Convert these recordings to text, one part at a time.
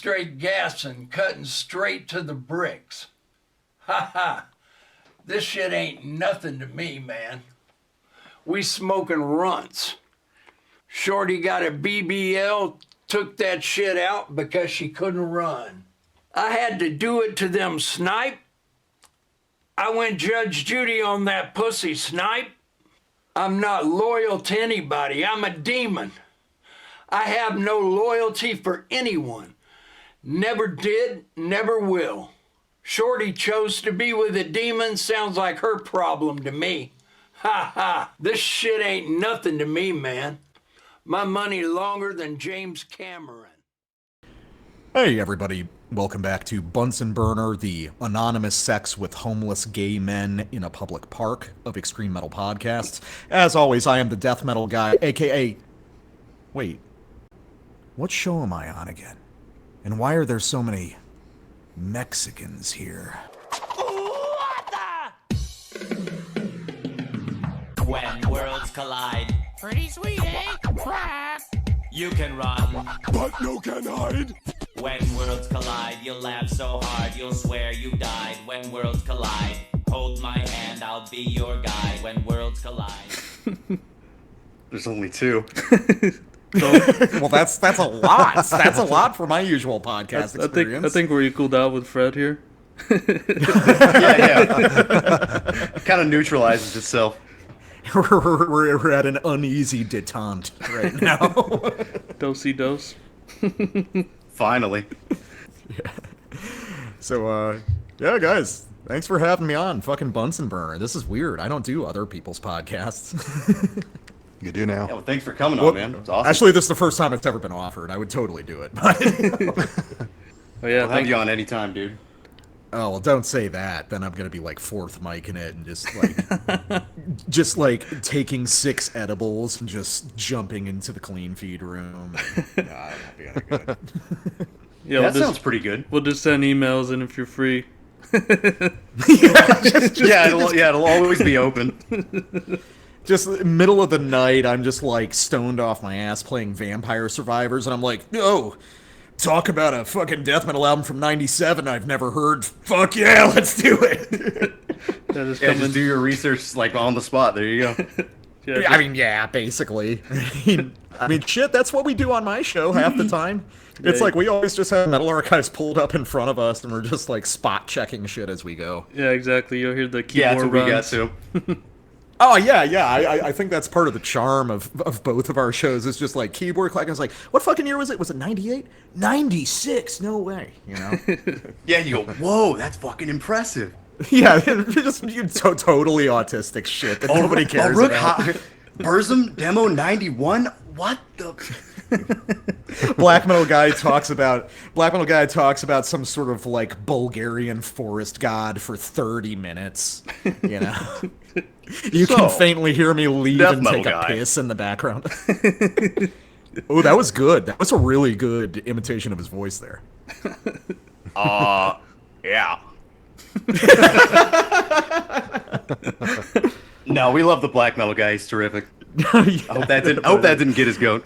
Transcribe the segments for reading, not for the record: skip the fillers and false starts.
straight gassing, cutting straight to the bricks. Ha ha. This shit ain't nothing to me, man. We smoking runts. Shorty got a BBL, took that shit out because she couldn't run. I had to do it to them snipe. I went Judge Judy on that pussy snipe. I'm not loyal to anybody. I'm a demon. I have no loyalty for anyone. Never did, never will. Shorty chose to be with a demon. Sounds like her problem to me. Ha ha. This shit ain't nothing to me, man. My money longer than James Cameron. Hey everybody, welcome back to Bunsen Burner, the anonymous sex with homeless gay men in a public park of Extreme Metal Podcasts. As always, I am the death metal guy, aka... Wait, what show am I on again? And why are there so many Mexicans here? What the? When worlds collide. Pretty sweet, eh? Crap. You can run, but no can hide. When worlds collide, you'll laugh so hard, you'll swear you died. When worlds collide, hold my hand, I'll be your guide. When worlds collide. There's only two. Well, that's a lot. That's a lot for my usual podcast experience. I think we're equaled out with Fred here. Yeah. Kind of neutralizes itself. We're at an uneasy detente right now. Dosey-dose. Finally. Yeah. So, yeah, guys, thanks for having me on fucking Bunsen Burner. This is weird. I don't do other people's podcasts. You do now. Yeah, well, thanks for coming on, man. It's awesome. Actually, this is the first time it's ever been offered. I would totally do it. But Oh yeah, I'll have you on anytime, dude. oh, well, don't say that. Then I'm going to be like fourth micing it and just like taking 6 edibles and just jumping into the clean feed room. And, nah, that won't be any good. Yeah, That sounds pretty good. We'll just send emails, and if you're free. It'll always be open. Just middle of the night, I'm just like stoned off my ass playing Vampire Survivors, and I'm like, no, talk about a fucking death metal album from '97 I've never heard. Fuck yeah, let's do it. Just do your research like on the spot. There you go. Yeah, basically. I mean, shit, that's what we do on my show half the time. It's like we always just have Metal Archives pulled up in front of us, and we're just like spot checking shit as we go. Yeah, exactly. You'll hear the keyboard Yeah, that's what we got runs. too. Oh, yeah. I think that's part of the charm of both of our shows. It's just like keyboard clack. I was like, what fucking year was it? Was it 98? 96? No way, you know? Yeah, you go, whoa, that's fucking impressive. Yeah, just totally autistic shit that nobody cares about. Burzum Demo 91? What the... Black Metal Guy talks about some sort of like Bulgarian forest god for 30 minutes, you know? You can faintly hear me leave and take a piss in the background. Oh, that was good. That was a really good imitation of his voice there. Yeah. No, we love the Black Metal Guy. He's terrific. I hope that didn't get his goat.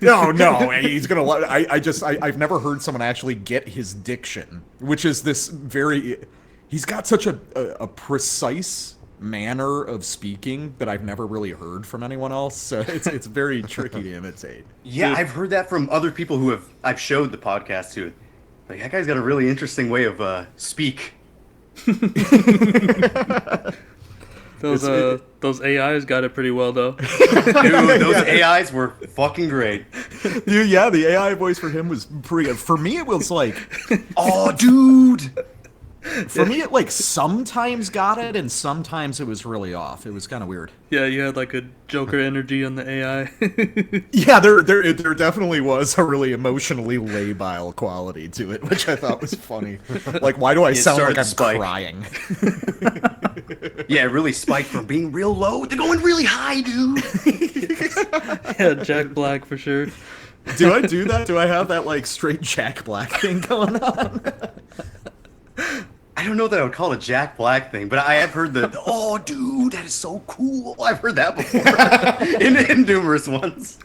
No, he's gonna. I've never heard someone actually get his diction, which is this very. He's got such a precise manner of speaking that I've never really heard from anyone else. So it's very tricky to imitate. Yeah, I've heard that from other people who I've showed the podcast to. Like, that guy's got a really interesting way of speak. Those AIs got it pretty well, though. Dude, those AIs were fucking great. Dude, yeah, the AI voice for him was pretty good. For me, it was like... Oh, dude! For me, it like sometimes got it, and sometimes it was really off. It was kind of weird. Yeah, you had like a Joker energy on the AI. Yeah, there definitely was a really emotionally labile quality to it, which I thought was funny. Like, why do I sound like I'm crying? Yeah, it really spiked from being real low to going really high, dude. Yeah, Jack Black for sure. Do I do that? Do I have that like straight Jack Black thing going on? I don't know that I would call it Jack Black thing, but I have heard oh, dude, that is so cool. I've heard that before in numerous ones.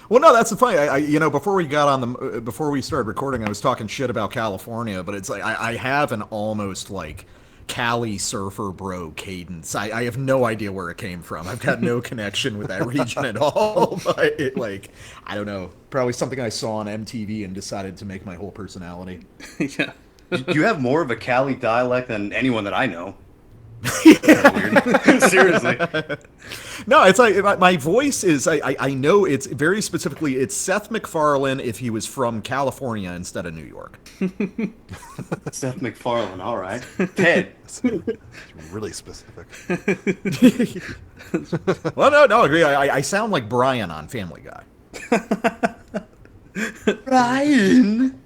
Well, no, that's the funny. Before we got on before we started recording, I was talking shit about California, but it's like I have an almost like Cali surfer bro cadence. I have no idea where it came from. I've got no connection with that region at all. But I don't know. Probably something I saw on MTV and decided to make my whole personality. Yeah. You have more of a Cali dialect than anyone that I know. Weird. Seriously. No, it's like my voice is. I know it's very specifically. It's Seth MacFarlane if he was from California instead of New York. Seth MacFarlane, all right. Ted. It's really specific. Well, no, agree. I sound like Brian on Family Guy. Brian.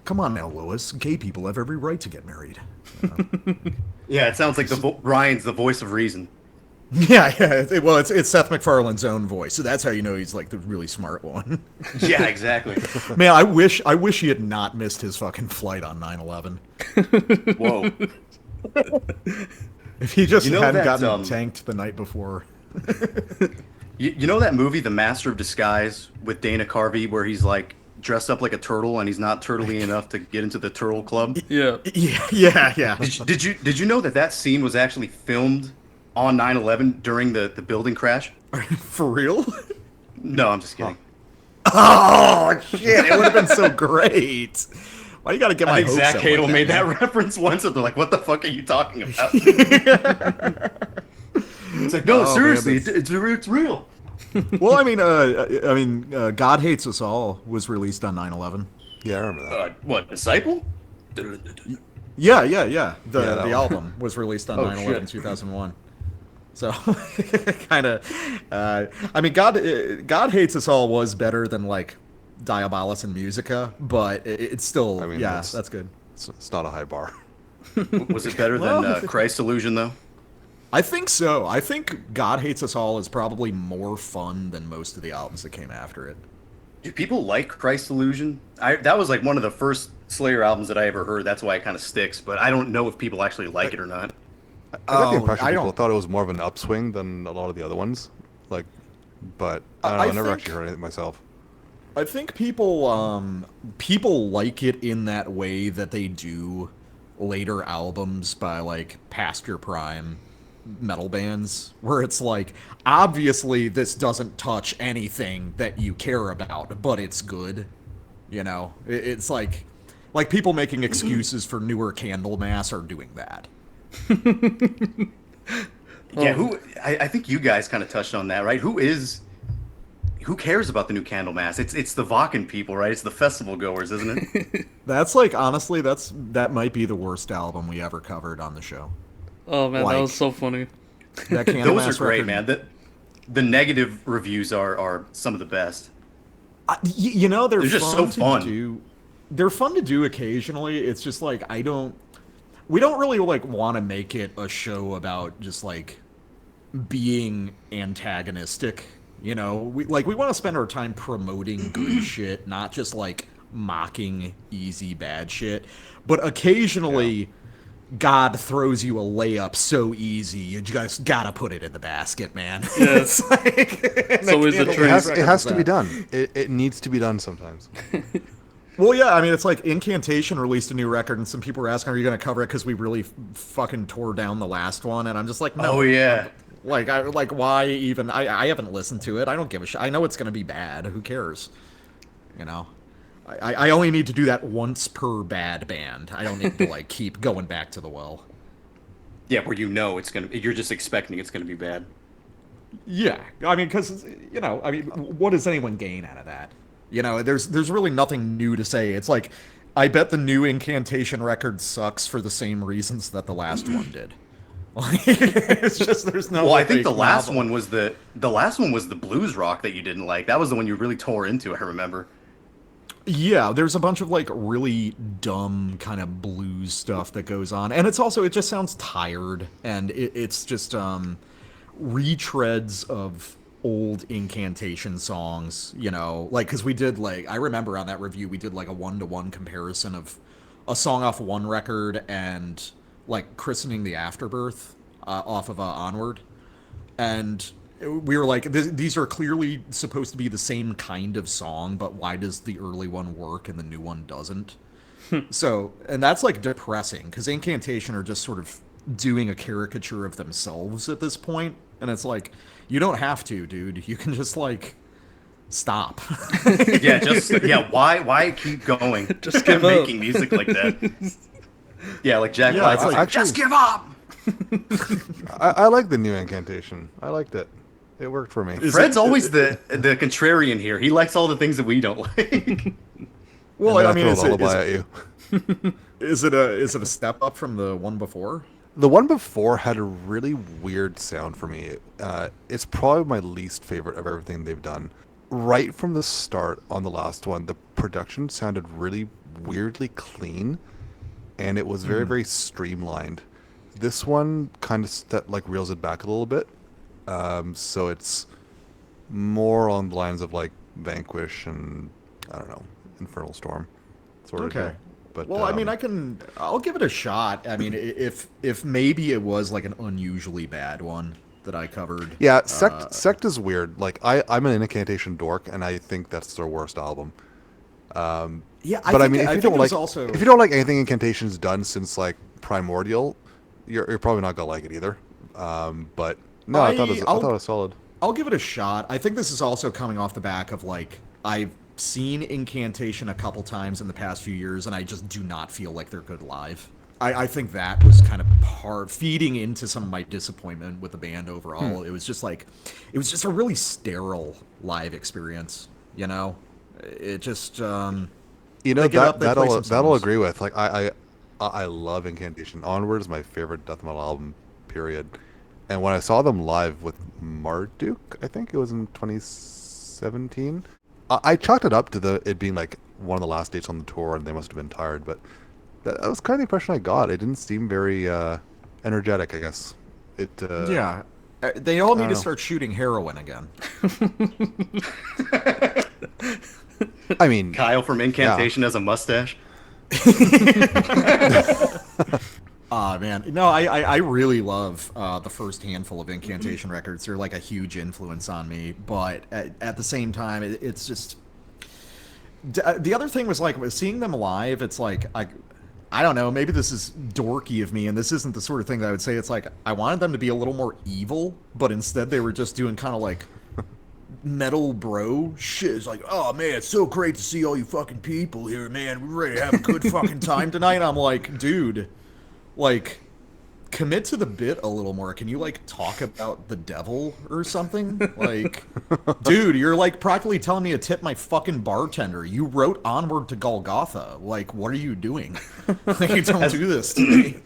Come on now, Lois. Gay people have every right to get married. Yeah, it sounds like Ryan's the voice of reason. Yeah. It's Seth MacFarlane's own voice, so that's how you know he's like the really smart one. Yeah, exactly. Man, I wish he had not missed his fucking flight on 9/11. Whoa. If he just hadn't that, gotten tanked the night before. You know that movie, The Master of Disguise, with Dana Carvey, where he's like dressed up like a turtle and he's not turtly enough to get into the turtle club? Yeah. Yeah. Did you know that scene was actually filmed on 9/11 during the building crash? For real? No, I'm just kidding. Oh shit! It would have been so great. Why you gotta get my I think hopes Zach up Hadel like made man? that reference once, and they're like, "What the fuck are you talking about?" It's like, no, Oh, seriously, man, it's real. Well, I mean, God Hates Us All was released on 9/11. Yeah, I remember that. What, Disciple? Yeah. that The one. album was released on Oh, 9/11 shit. 2001. So, kind of. I mean, God Hates Us All was better than like Diabolus and Musica, but it's still. I mean, that's good. It's not a high bar. Was it better than Christ Illusion, though? I think so. I think God Hates Us All is probably more fun than most of the albums that came after it. Do people like Christ Illusion? That was like one of the first Slayer albums that I ever heard. That's why it kind of sticks. But I don't know if people actually like it or not. I got the Oh, impression I people don't- thought it was more of an upswing than a lot of the other ones. Like, but I don't know. I I never think- actually heard it myself. I think people like it in that way that they do later albums by like past your prime metal bands, where it's like, obviously this doesn't touch anything that you care about, but it's good. You know, it's like people making excuses for newer Candlemass are doing that. Yeah, I think you guys kind of touched on that, right? Who cares about the new Candlemass? It's the Vakken people, right? It's the festival goers, isn't it? That's like, honestly, that might be the worst album we ever covered on the show. Oh man, Like- that was so funny. That Those Candlemass are great, record- man. The negative reviews are some of the best. You know, they're just fun so fun. to do. They're fun to do occasionally. It's just like we don't really like want to make it a show about just like being antagonistic. You know, we want to spend our time promoting good shit, not just like mocking easy bad shit. But occasionally, God throws you a layup so easy, you just gotta put it in the basket, man. Yeah. It's like, It's always the It trend. has to be done. It needs to be done sometimes. Well, yeah, I mean, it's like Incantation released a new record, and some people were asking, "Are you going to cover it?" Because we really fucking tore down the last one, and I'm just like, "No." Oh yeah. Like, why even? I haven't listened to it. I don't give a shit. I know it's going to be bad. Who cares? You know, I only need to do that once per bad band. I don't need to like keep going back to the well. Yeah, where you know you're just expecting it's gonna be bad. Yeah, I mean, because what does anyone gain out of that? You know, there's really nothing new to say. It's like, I bet the new Incantation record sucks for the same reasons that the last one did. Like, it's just there's no. Well, I think big the last novel. one was the blues rock that you didn't like. That was the one you really tore into. I remember. Yeah, there's a bunch of like really dumb kind of blues stuff that goes on, and it just sounds tired, and it's just retreads of old Incantation songs, you know, like, because we did like, I remember on that review we did like a 1-to-1 comparison of a song off one record and like Christening the Afterbirth off of Onward, and we were like, these are clearly supposed to be the same kind of song, but why does the early one work and the new one doesn't? So, and that's like depressing, because Incantation are just sort of doing a caricature of themselves at this point, and it's like, you don't have to, dude. You can just like stop. Why keep going? Just give making up. music like that. Yeah, like Jack Yeah, Black's it's like, like- just give up. I like the new Incantation. I liked it. It worked for me. Fred's always the contrarian here. He likes all the things that we don't like. Well, And I then mean, throw a lullaby at you. is it a step up from the one before? The one before had a really weird sound for me. It's probably my least favorite of everything they've done. Right from the start on the last one, the production sounded really weirdly clean, and it was very, very streamlined. This one kind of like reels it back a little bit. So it's more on the lines of like Vanquish and, I don't know, Infernal Storm sort of Okay. deal. But Well, I mean, I'll give it a shot. I mean, if maybe it was like an unusually bad one that I covered. yeah, Sect is weird. Like I'm an Incantation dork, and I think that's their worst album. Yeah, But I think, mean, I if think you don't it was like also if you don't like anything Incantation's done since like Primordial, you're probably not gonna like it either. But no, I thought it was solid. I'll give it a shot. I think this is also coming off the back of like I've seen Incantation a couple times in the past few years, and I just do not feel like they're good live. I think that was kind of feeding into some of my disappointment with the band overall. It was just a really sterile live experience, you know? It just, You know, they get up, they play some that'll songs. agree with. Like I love Incantation. Onward is my favorite death metal album, period. And when I saw them live with Marduk, I think it was in 2017, I chalked it up to it being like one of the last dates on the tour, and they must have been tired. But that was kind of the impression I got. It didn't seem very energetic, I guess. yeah. They all need to know. start shooting heroin again. I mean, Kyle from Incantation has a mustache. Ah, man. No, I really love the first handful of Incantation records. They're like a huge influence on me. But at the same time, it's just... The other thing was like, seeing them live, it's like, I don't know, maybe this is dorky of me, and this isn't the sort of thing that I would say. It's like, I wanted them to be a little more evil, but instead they were just doing kind of like metal bro shit. It's like, oh man, it's so great to see all you fucking people here, man. We're ready to have a good fucking time tonight. And I'm like, dude, like, commit to the bit a little more. Can you like talk about the devil or something? Like, dude, you're like practically telling me to tip my fucking bartender. You wrote Onward to Golgotha. Like, what are you doing? Like, you don't do this to me.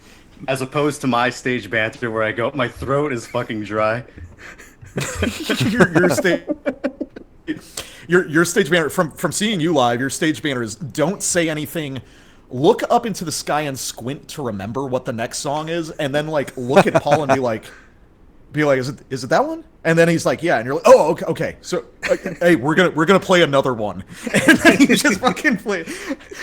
As opposed to my stage banter where I go, my throat is fucking dry. Your stage banner from seeing you live, your stage banner is don't say anything. Look up into the sky and squint to remember what the next song is, and then like look at Paul and be like, is it that one? And then he's like, yeah, and you're like, oh, okay. So, hey, we're gonna play another one, and then you just fucking play.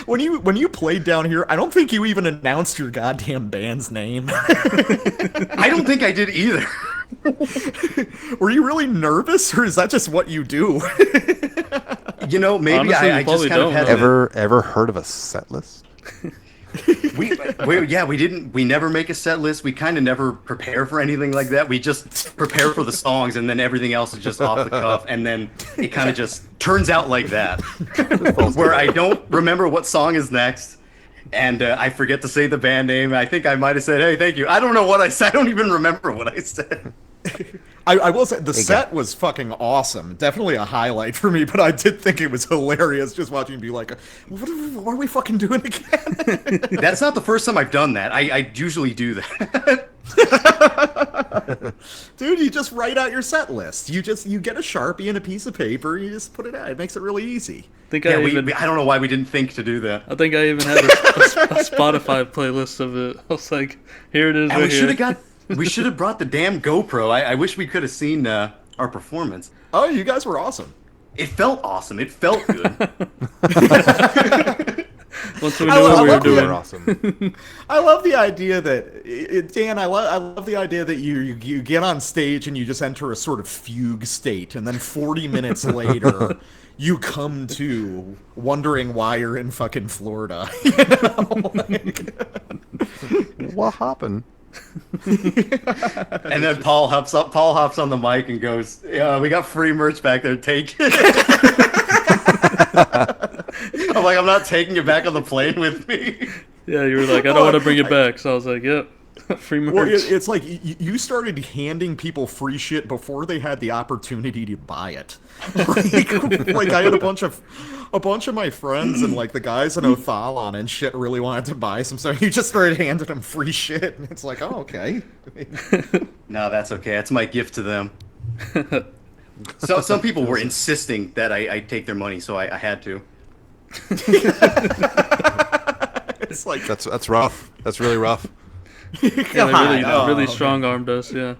When you played down here, I don't think you even announced your goddamn band's name. I don't think I did either. Were you really nervous, or is that just what you do? You know, maybe Honestly, I you just probably kind of don't had know. ever heard of a set list? we never make a set list. We kind of never prepare for anything like that. We just prepare for the songs, and then everything else is just off the cuff, and then it kind of just turns out like that, where I don't remember what song is next, and I forget to say the band name. I think I might have said, "Hey, thank you." I don't know what I said. I don't even remember what I said. I will say the set was fucking awesome. Definitely a highlight for me, but I did think it was hilarious just watching you be like, what are we fucking doing again? That's not the first time I've done that. I usually do that. Dude, you just write out your set list. You get a Sharpie and a piece of paper, and you just put it out. It makes it really easy. I think Yeah, I don't know why we didn't think to do that. I think I even had a Spotify playlist of it. I was like, here it is. And Right we should have brought the damn GoPro. I wish we could have seen our performance. Oh, you guys were awesome. It felt awesome. It felt good. Once we knew what we were They doing. were awesome. I love the idea that Dan. I love the idea that you get on stage and you just enter a sort of fugue state, and then 40 minutes later, you come to wondering why you're in fucking Florida. You know? What happened? And then Paul hops on the mic and goes, "Yeah, we got free merch back there. Take it." I'm like, I'm not taking it back on the plane with me. Yeah, you were like, I don't want to bring it back. So I was like, yep, free merch. Well, it's like you started handing people free shit before they had the opportunity to buy it. Like I had a bunch of my friends and like the guys in Othalon and shit really wanted to buy some stuff. You just started handing them free shit, and it's like, oh, okay. No, that's okay. That's my gift to them. So some people were insisting that I take their money, so I had to. It's like That's rough. That's really rough. Yeah, they really strong armed us. Yeah.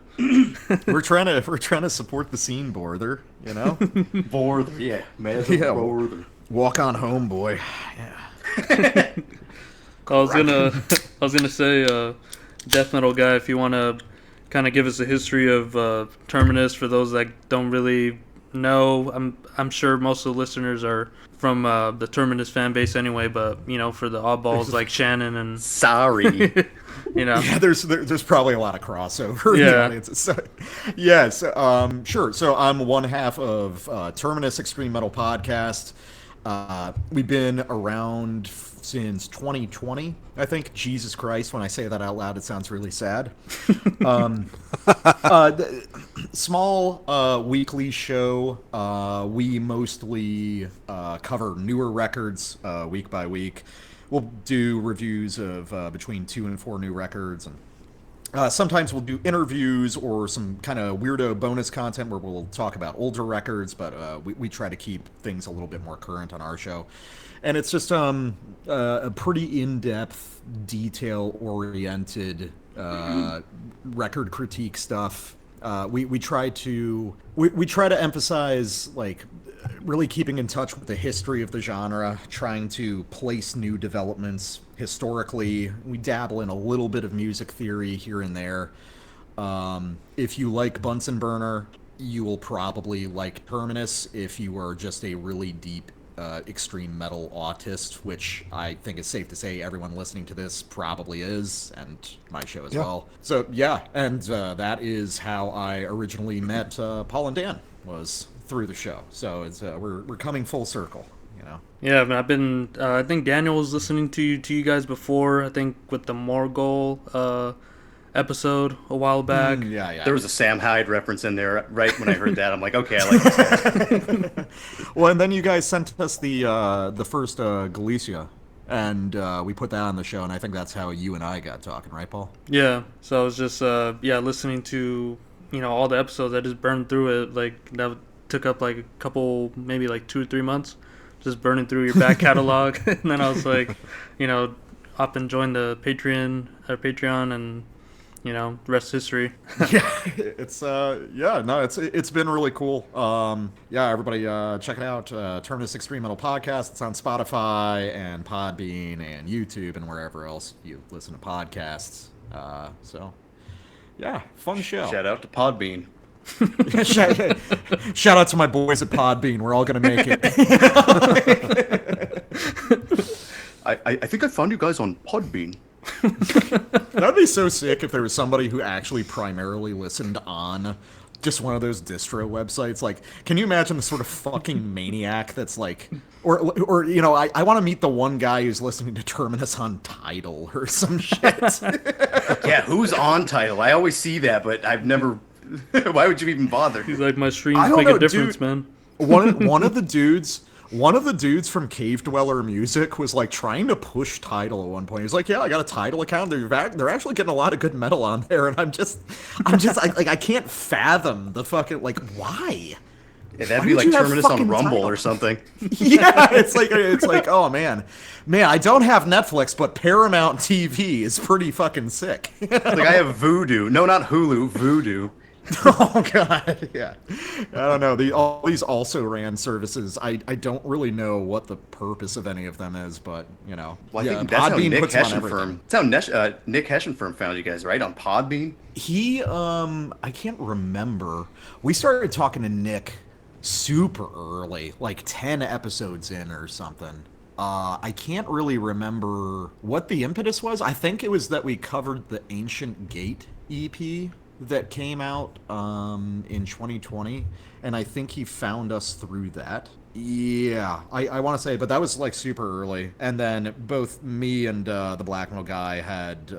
we're trying to support the scene, Borther. You know, Borther, yeah, man. Yeah. Borther. walk on home, boy. Yeah. I was gonna say, death metal guy, if you want to kind of give us a history of Terminus for those that don't really know. I'm sure most of the listeners are from the Terminus fan base anyway, but you know, for the oddballs like Shannon and Sorry. you know, Yeah, there's probably a lot of crossover in the Yeah. audience. So, yes, sure. So I'm one half of Terminus Extreme Metal Podcast. We've been around since 2020, I think. Jesus Christ, when I say that out loud, it sounds really sad. Small weekly show. We mostly cover newer records week by week. We'll do reviews of between 2 and 4 new records, and sometimes we'll do interviews or some kind of weirdo bonus content where we'll talk about older records, but we try to keep things a little bit more current on our show. And it's just a pretty in-depth, detail-oriented record critique stuff. We try to emphasize like really keeping in touch with the history of the genre, trying to place new developments historically. We dabble in a little bit of music theory here and there. If you like Bunsen Burner, you will probably like Terminus if you are just a really deep extreme metal autist, which I think is safe to say everyone listening to this probably is, and my show as well. So yeah, and that is how I originally met Paul and Dan, was through the show. So it's we're coming full circle, you know. yeah. But I've been, I think Daniel was listening to you guys before. I think with the Morgul episode a while back. Yeah. There was a Sam Hyde reference in there. Right when I heard that, I'm like, okay, I like this. Well, and then you guys sent us the first Galicia, and we put that on the show, and I think that's how you and I got talking, right, Paul? Yeah. So I was just listening to, you know, all the episodes. I just burned through it. Like that took up like a couple, maybe like 2 or 3 months, just burning through your back catalog. And then I was like, you know, up and joined the Patreon, and you know, rest history. Yeah, it's it's been really cool. Everybody check it out. Terminus Extreme Metal Podcast. It's on Spotify and Podbean and YouTube and wherever else you listen to podcasts. So yeah, fun show. Shout out to Podbean. Shout out to my boys at Podbean. We're all gonna make it. I think I found you guys on Podbean. That'd be so sick if there was somebody who actually primarily listened on just one of those distro websites. Like, can you imagine the sort of fucking maniac that's like, or you know, I want to meet the one guy who's listening to Terminus on Tidal or some shit. Yeah, who's on Tidal? I always see that, but I've never. Why would you even bother? He's like, my streams I don't make know, a difference, dude. man. One of the dudes from Cave Dweller Music was like trying to push Tidal at one point. He was like, "Yeah, I got a Tidal account. They're actually getting a lot of good metal on there," and I can't fathom the fucking like why. Yeah, that'd Why be would like you have Terminus on fucking Rumble Tidal? or something. Yeah, it's like oh man, I don't have Netflix, but Paramount TV is pretty fucking sick. Like I have Voodoo. No, not Hulu. Voodoo. Oh god, yeah. I don't know. All these also ran services. I don't really know what the purpose of any of them is, but you know. Well, I yeah, think that's how Podbean Nick puts 'em on Heshenfirm. everything. That's how Nick Heshenfirm found you guys, right? On Podbean. He I can't remember. We started talking to Nick super early, like 10 episodes in or something. I can't really remember what the impetus was. I think it was that we covered the Ancient Gate EP that came out in 2020, and I think he found us through that. Yeah, I want to say, but that was like super early. And then both me and the Black Metal guy had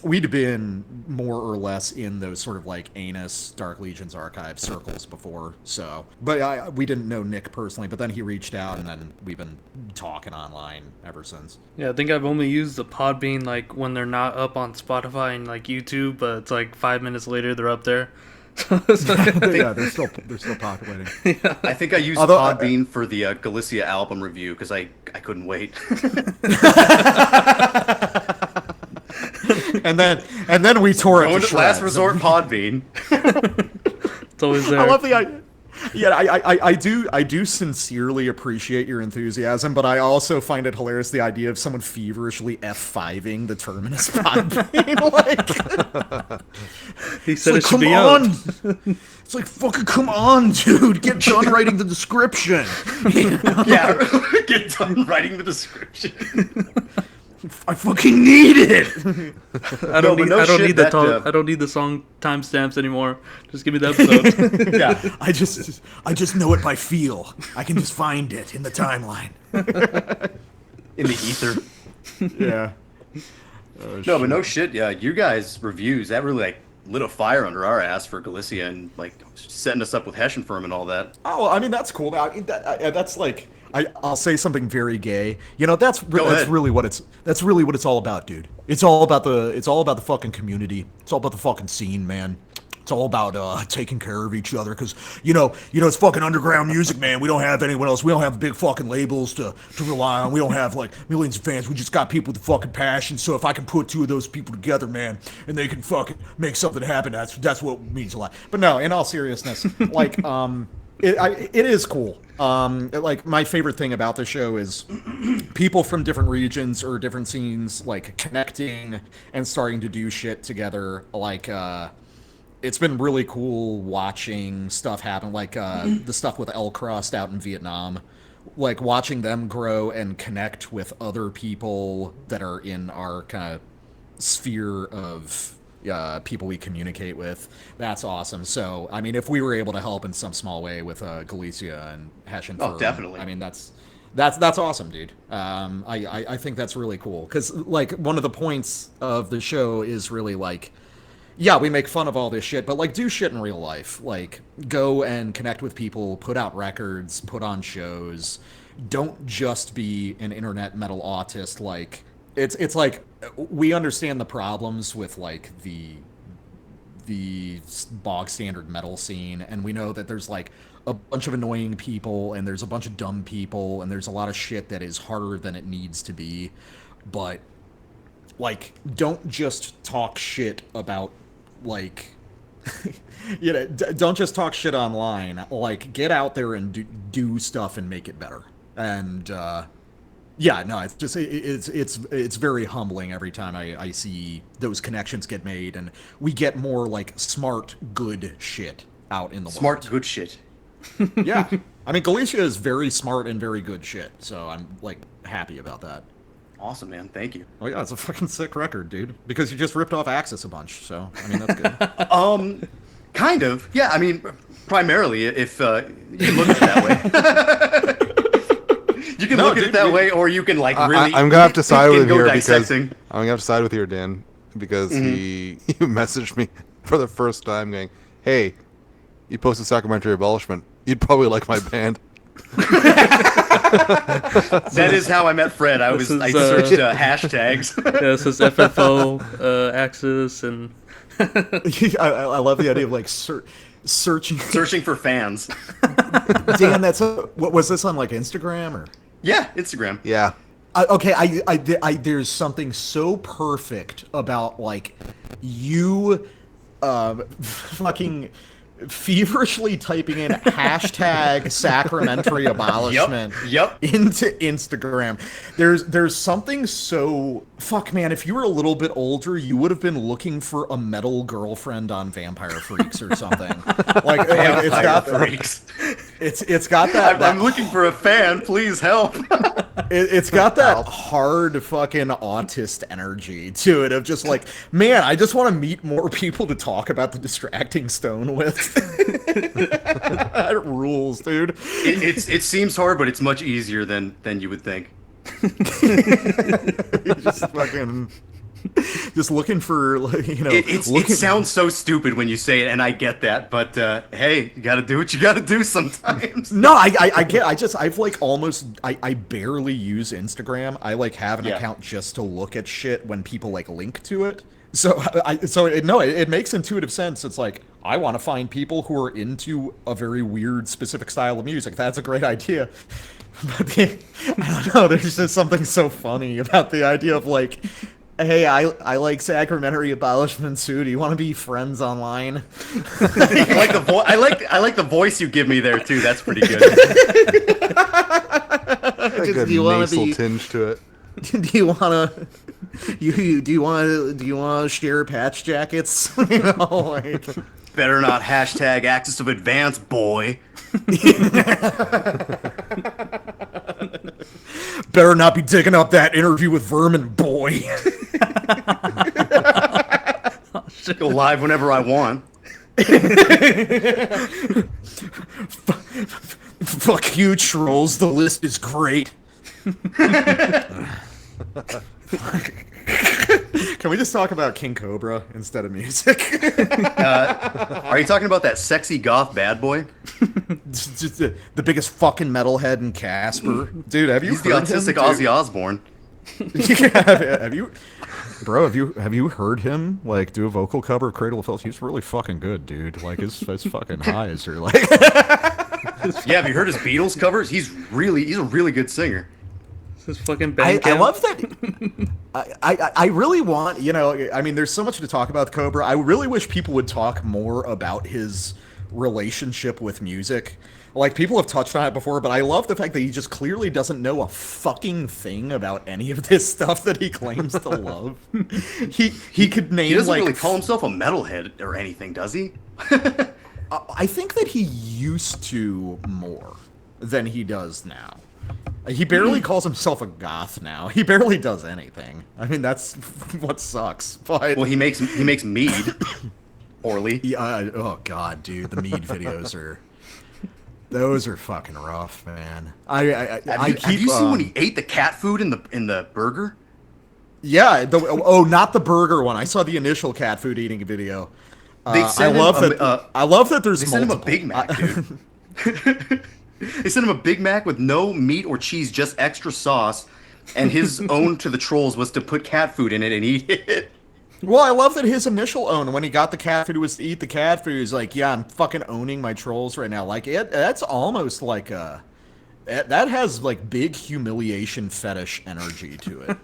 we'd been more or less in those sort of like Anus, Dark Legion's archive circles before. So, but we didn't know Nick personally. But then he reached out, and then we've been talking online ever since. Yeah, I think I've only used the Podbean like when they're not up on Spotify and like YouTube, but it's like 5 minutes later they're up there. Yeah, they're still populating. Yeah. I think I used Although, Podbean for the Galicia album review because I couldn't wait. and then we tore it Going to to last shreds. resort Podbean. It's always there. I love the idea. Yeah, I do sincerely appreciate your enthusiasm, but I also find it hilarious the idea of someone feverishly F5ing the Terminus Podbean. Like, He said it's it should like, be come out. on! It's like, fucking come on, dude! Get done writing the description! Yeah, get done writing the description. I fucking need it! I don't but need. no I don't shit, need the that, I don't need the song timestamps anymore. Just give me the episode. Yeah. I just know it by feel. I can just find it in the timeline. In the ether. Yeah. No, but no shit. Yeah, you guys' reviews that really like lit a fire under our ass for Galicia and like setting us up with Heshenfirm and all that. Oh, I mean, that's cool. That's like, I'll say something very gay. You know, that's ahead. really what it's all about, dude. It's all about the fucking community. It's all about the fucking scene, man. It's all about taking care of each other, because you know it's fucking underground music, man. We don't have anyone else. We don't have big fucking labels to rely on. We don't have like millions of fans. We just got people with fucking passion. So if I can put two of those people together, man, and they can fucking make something happen, that's what means a lot. But no, in all seriousness, like it is cool. Like my favorite thing about the show is people from different regions or different scenes like connecting and starting to do shit together. Like it's been really cool watching stuff happen, like the stuff with El Crust out in Vietnam, like watching them grow and connect with other people that are in our kind of sphere of people we communicate with. That's awesome. So, I mean, if we were able to help in some small way with Galicia and Heshenfirm, Oh, definitely. I mean, that's awesome, dude. I think that's really cool, because like one of the points of the show is really like, yeah, we make fun of all this shit, but like do shit in real life. Like go and connect with people, put out records, put on shows. Don't just be an internet metal autist. Like it's like we understand the problems with like the bog standard metal scene, and we know that there's like a bunch of annoying people and there's a bunch of dumb people and there's a lot of shit that is harder than it needs to be. But like don't just talk shit about like you know, don't just talk shit online. Like get out there and do stuff and make it better. And yeah, no, it's just it's very humbling every time I see those connections get made and we get more like smart, good shit out in the Smart, world. good shit. Yeah. I mean, Galicia is very smart and very good shit, so I'm like happy about that. Awesome, man. Thank you. Oh yeah, it's a fucking sick record, dude. Because you just ripped off Axis a bunch, so I mean that's good. Kind of. Yeah, I mean, primarily, if you can look at it that way. You can look at it that way, or you can like really. I'm gonna have to side with go you because I'm dissecting. gonna have to side with you, Dan, because he messaged me for the first time, going, "Hey, you posted Sacramentary Abolishment. You'd probably like my band." That is how I met Fred. I searched hashtags. Yeah, it says FFO, Axis, and I love the idea of like searching for fans. Dan, what was this on like Instagram or? Yeah, Instagram. Yeah. Okay, I there's something so perfect about like you fucking feverishly typing in hashtag sacramentary abolishment Yep. into Instagram. There's something so fuck, man. If you were a little bit older, you would have been looking for a metal girlfriend on Vampire Freaks or something. like it's got Freaks. it's got that. I'm looking for a fan. Please help. It's got that hard fucking autist energy to it of just like, man, I just want to meet more people to talk about the distracting stone with. That rules, dude. It seems hard, but it's much easier than you would think. Just fucking just looking for, like, you know, It sounds so stupid when you say it, and I get that, but hey, you gotta do what you gotta do sometimes. No, I've like almost, I barely use Instagram. I like have an account just to look at shit when people like link to it. So it makes intuitive sense. It's like, I want to find people who are into a very weird specific style of music. That's a great idea. But I don't know, there's just something so funny about the idea of like, hey, I like sacramentary abolishment too. Do you want to be friends online? I like the voice you give me there too. That's pretty good. A good nasal tinge to it. Do you want to share patch jackets? You know, like, Better not hashtag Axis of Advance, boy. better not be digging up that interview with Vermin, boy. Go live whenever I want. Fuck you, trolls. The list is great. Can we just talk about King Cobra instead of music? Are you talking about that sexy goth bad boy? Just the biggest fucking metalhead in Casper. Dude, have you He's the heard autistic him, Ozzy Osbourne. have you, bro? Have you heard him like do a vocal cover of Cradle of Filth? He's really fucking good, dude. Like his fucking highs are like. Yeah, have you heard his Beatles covers? He's a really good singer. This fucking band I love that. I really want, you know, I mean, there's so much to talk about with Cobra. I really wish people would talk more about his relationship with music. Like, people have touched on it before, but I love the fact that he just clearly doesn't know a fucking thing about any of this stuff that he claims to love. He could name, He doesn't like, really call himself a metalhead or anything, does he? I think that he used to more than he does now. He barely calls himself a goth now. He barely does anything. I mean, that's what sucks. But Well, he makes mead poorly. yeah, oh god, dude, the mead videos those are fucking rough, man. Have you seen when he ate the cat food in the burger? Yeah, not the burger one. I saw the initial cat food eating video. They sent him I love that there's They sent him a multiple. Big Mac, dude. They sent him a Big Mac with no meat or cheese, just extra sauce. And his own to the trolls was to put cat food in it and eat it. Well, I love that his initial own, when he got the cat food, was to eat the cat food. He's like, yeah, I'm fucking owning my trolls right now. Like, that's almost like that has, like, big humiliation fetish energy to it.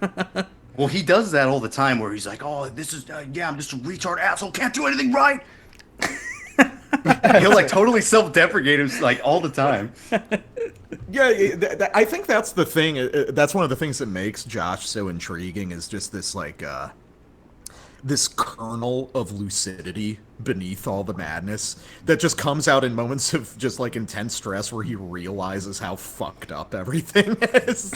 Well, he does that all the time where he's like, oh, this is, I'm just a retard asshole, can't do anything right. He'll, like, totally self-deprecate him, like, all the time. Yeah, I think that's the thing. That's one of the things that makes Josh so intriguing is just this, like, this kernel of lucidity beneath all the madness that just comes out in moments of just, like, intense stress where he realizes how fucked up everything is.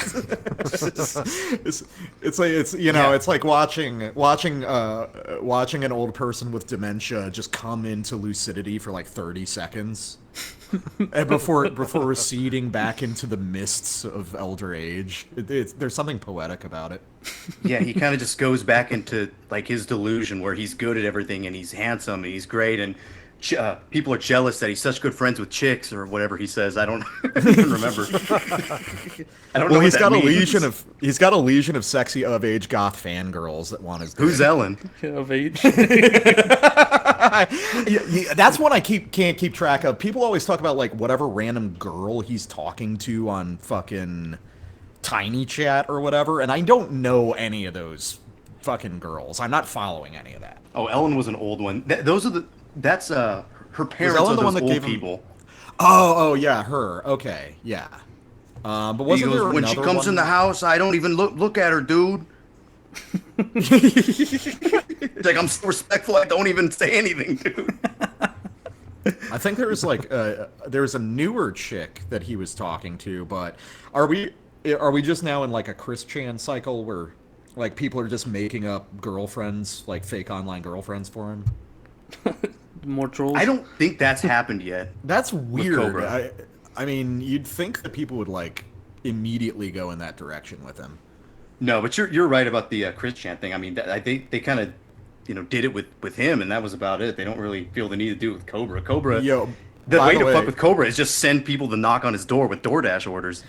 It's like watching an old person with dementia just come into lucidity for like 30 seconds and before receding back into the mists of elder age. There's something poetic about it. Yeah, he kind of just goes back into, like, his delusion where he's good at everything and he's handsome and he's great and people are jealous that he's such good friends with chicks or whatever he says. I don't even remember. I don't know. Well, he's got a legion of sexy of age goth fangirls that want his. Who's Ellen? of age. That's one I can't keep track of. People always talk about, like, whatever random girl he's talking to on fucking Tiny Chat or whatever, and I don't know any of those fucking girls. I'm not following any of that. Oh, Ellen was an old one. That's her parents Ellen are the one those that old gave him- people. Oh, yeah, her. Okay, yeah. But He wasn't goes, there when she another comes one? in the house, I don't even look at her, dude. Like, I'm so respectful, I don't even say anything, dude. I think there was like there's a newer chick that he was talking to, but are we just now in like a Chris Chan cycle where like people are just making up girlfriends, like fake online girlfriends for him? More trolls. I don't think that's happened yet. That's weird. Cobra. I mean, you'd think that people would like immediately go in that direction with him. No, but you're right about the Chris Chan thing. I mean, they kind of, did it with him, and that was about it. They don't really feel the need to do it with Cobra. Yo, The by way the to way- fuck with Cobra is just send people to knock on his door with DoorDash orders.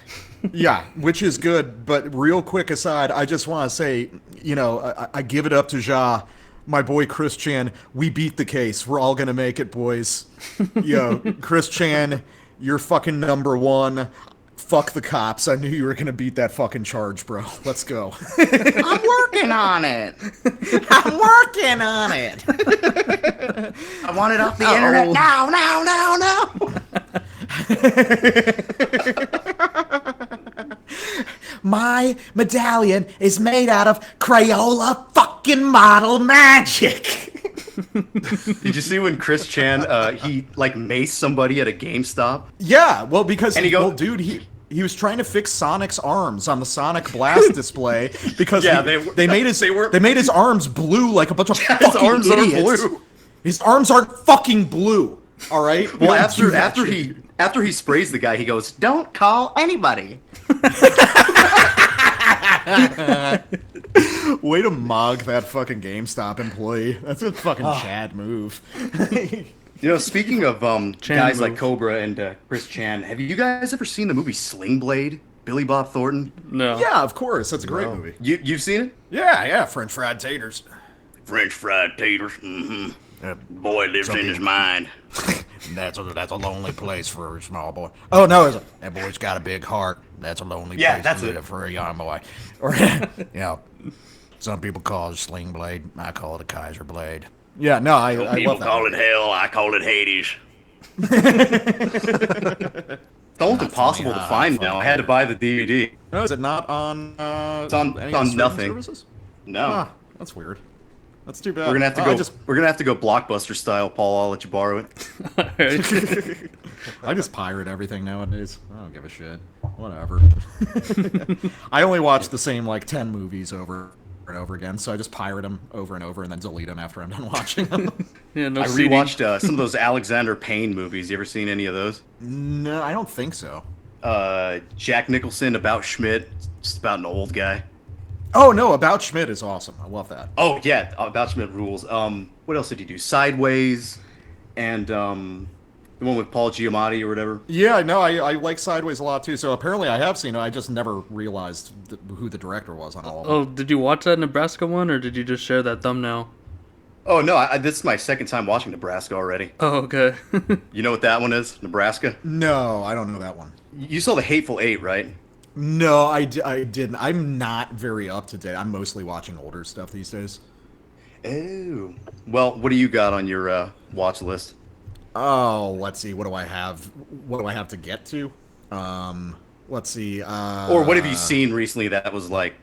Yeah, which is good. But real quick aside, I just want to say, I give it up to Ja, my boy Chris Chan. We beat the case. We're all gonna make it, boys. Yo, Chris Chan, you're fucking number one. Fuck the cops. I knew you were gonna beat that fucking charge, bro. Let's go. I'm working on it. I'm working on it. I want it off the internet now. My medallion is made out of Crayola fucking model magic. Did you see when Chris Chan he like maced somebody at a GameStop? Yeah, well, because And he goes- dude, he was trying to fix Sonic's arms on the Sonic Blast display because Yeah, they made his they were- they made his arms blue like a bunch of His fucking arms aren't idiots. blue. His arms aren't fucking blue. All right. We Well, don't do that after shit. he sprays the guy, he goes, "Don't call anybody." Way to mog that fucking GameStop employee. That's a fucking Chad move. Speaking of Chan guys move. like Cobra and Chris Chan, have you guys ever seen the movie Sling Blade? Billy Bob Thornton. No. Yeah, of course. That's a great movie. You've seen it? Yeah, French fried taters. French fried taters. Mm-hmm. Yeah, Boy lives in his mind. that's a lonely place for a small boy. Oh no, that boy's got a big heart. That's a lonely Yeah, place that's to it. live for a young boy. Or some people call it a sling blade. I call it a Kaiser blade. Yeah, no, I love that. it hell. I call it Hades. It's almost impossible to find now. I had to buy the DVD. No, is it not on? It's on any on streaming nothing. services? No. Ah, that's weird. That's too bad. We're gonna have to I go. just We're gonna have to go Blockbuster style, Paul. I'll let you borrow it. I just pirate everything nowadays. I don't give a shit. Whatever. I only watch the same like 10 movies over and over again, so I just pirate them over and over and then delete them after I'm done watching them. Yeah, no I CD. rewatched some of those Alexander Payne movies. You ever seen any of those? No, I don't think so. Jack Nicholson, About Schmidt. It's about an old guy. Oh no, About Schmidt is awesome. I love that. Oh yeah, About Schmidt rules. What else did he do? Sideways, and the one with Paul Giamatti or whatever. Yeah, no, I like Sideways a lot too. So apparently I have seen it. I just never realized who the director was on all of them. Oh, did you watch that Nebraska one, or did you just share that thumbnail? Oh no, this is my second time watching Nebraska already. Oh, okay. You know what that one is? Nebraska. No, I don't know that one. You saw the Hateful Eight, right? No, I didn't. I'm not very up to date. I'm mostly watching older stuff these days. Oh. Well, what do you got on your watch list? Oh, let's see. What do I have? What do I have to get to? Let's see. Or what have you seen recently that was like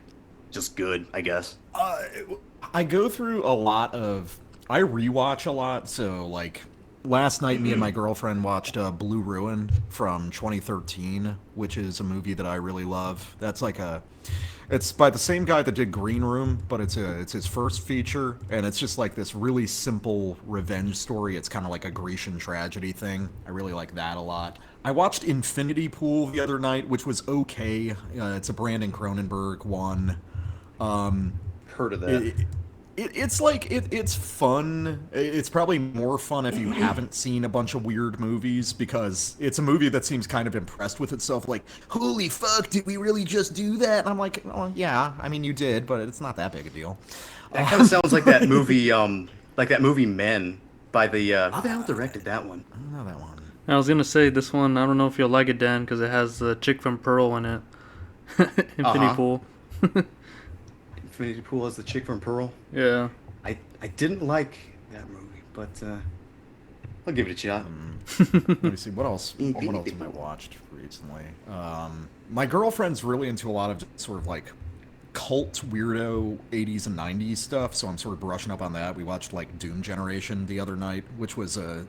just good, I guess? I go through a lot of. I rewatch a lot. So like last night, me and my girlfriend watched Blue Ruin from 2013, which is a movie that I really love. That's like it's by the same guy that did Green Room, but it's his first feature, and it's just like this really simple revenge story. It's kind of like a Grecian tragedy thing. I really like that a lot. I watched Infinity Pool the other night, which was okay. It's a Brandon Cronenberg one. Heard of that? It's fun. It's probably more fun if you haven't seen a bunch of weird movies, because it's a movie that seems kind of impressed with itself. Like, holy fuck, did we really just do that? And I'm like, oh yeah, I mean you did, but it's not that big a deal. That kind of sounds like that movie Men by the who the hell directed that one? I don't know that one. I was gonna say this one. I don't know if you'll like it, Dan, because it has the chick from Pearl in it. Infinity Uh-huh. Pool. Infinity Pool as the chick from Pearl. Yeah. I didn't like that movie, but I'll give it a shot. Let me see what else. What else have I watched recently? My girlfriend's really into a lot of sort of like cult weirdo 80s and 90s stuff, so I'm sort of brushing up on that. We watched like Doom Generation the other night, which was a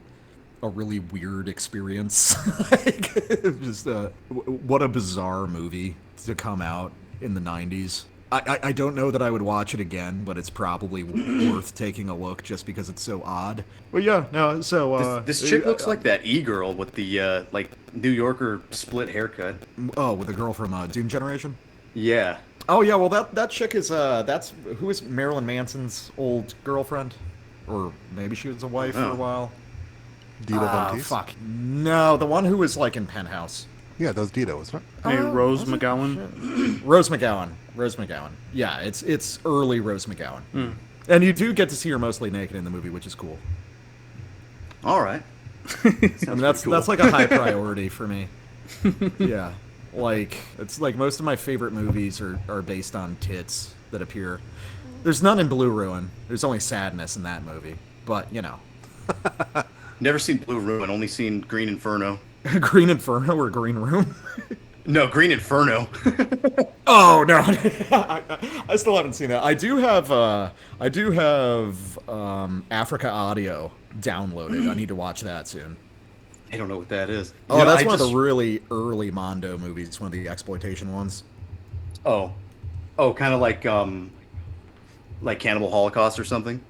really weird experience. Like, just what a bizarre movie to come out in the 90s. I don't know that I would watch it again, but it's probably worth taking a look just because it's so odd. But yeah, no, so... This chick looks like that E-girl with the, like, New Yorker split haircut. Oh, with the girl from Doom Generation? Yeah. Oh, yeah, well, that chick is, who is Marilyn Manson's old girlfriend? Or maybe she was a wife for a while? Dita Von Teese? Fuck. No, the one who was, like, in Penthouse. Yeah, that was Dita, wasn't it? Maybe Rose McGowan. Rose McGowan. Yeah, it's early Rose McGowan. And you do get to see her mostly naked in the movie, which is cool. All right. I mean, that's like a high priority for me. Yeah. Like, it's like most of my favorite movies are based on tits that appear. There's none in Blue Ruin. There's only sadness in that movie. But, you know. Never seen Blue Ruin, only seen Green Inferno. Green Inferno or Green Room? No, Green Inferno. Oh no, I still haven't seen that. I do have Africa Audio downloaded. I need to watch that soon. I don't know what that is. Oh, You know, that's one of the really early Mondo movies. One of the exploitation ones. Oh, kind of like Cannibal Holocaust or something.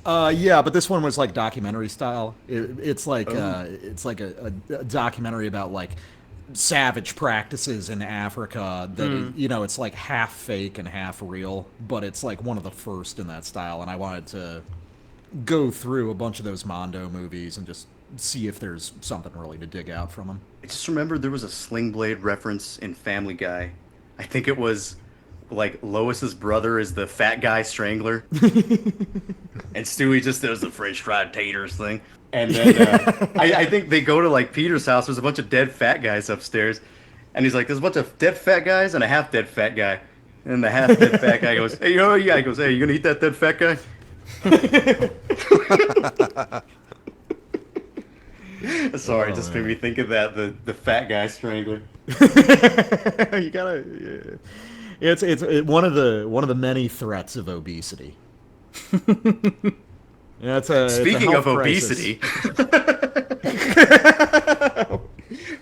Yeah, but this one was like documentary style. It's like a documentary about like savage practices in Africa that you know, it's like half fake and half real, but it's like one of the first in that style, and I wanted to go through a bunch of those Mondo movies and just see if there's something really to dig out from them. I just remembered there was a Sling Blade reference in Family Guy. I think it was like Lois's brother is the fat guy strangler, and Stewie just does the French fried taters thing. And then I think they go to like Peter's house. There's a bunch of dead fat guys upstairs, and he's like, "There's a bunch of dead fat guys and a half dead fat guy." And the half dead fat guy goes, "Hey, oh yeah," he goes, "Hey, you gonna eat that dead fat guy?" Sorry, it just made me think of that the fat guy strangler. You gotta. Yeah. It's one of the many threats of obesity. Yeah, Speaking of obesity,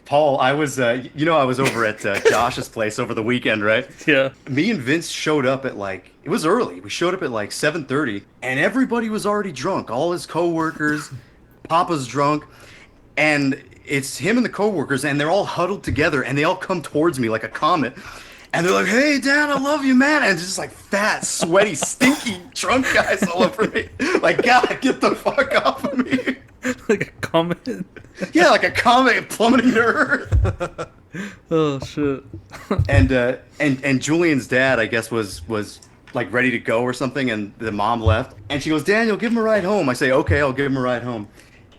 Paul, I was I was over at Josh's place over the weekend, right? Yeah. Me and Vince showed up at it was early. We showed up at 7:30, and everybody was already drunk. All his coworkers, Papa's drunk, and it's him and the coworkers, and they're all huddled together, and they all come towards me like a comet. And they're like, "Hey, Dad, I love you, man." And it's just like fat, sweaty, stinky, drunk guys all over me. Like, God, get the fuck off of me. Like a comet. Yeah, like a comet plummeting to Earth. Oh shit. And Julian's dad, I guess, was like ready to go or something, and the mom left. And she goes, "Daniel, give him a ride home." I say, "Okay, I'll give him a ride home."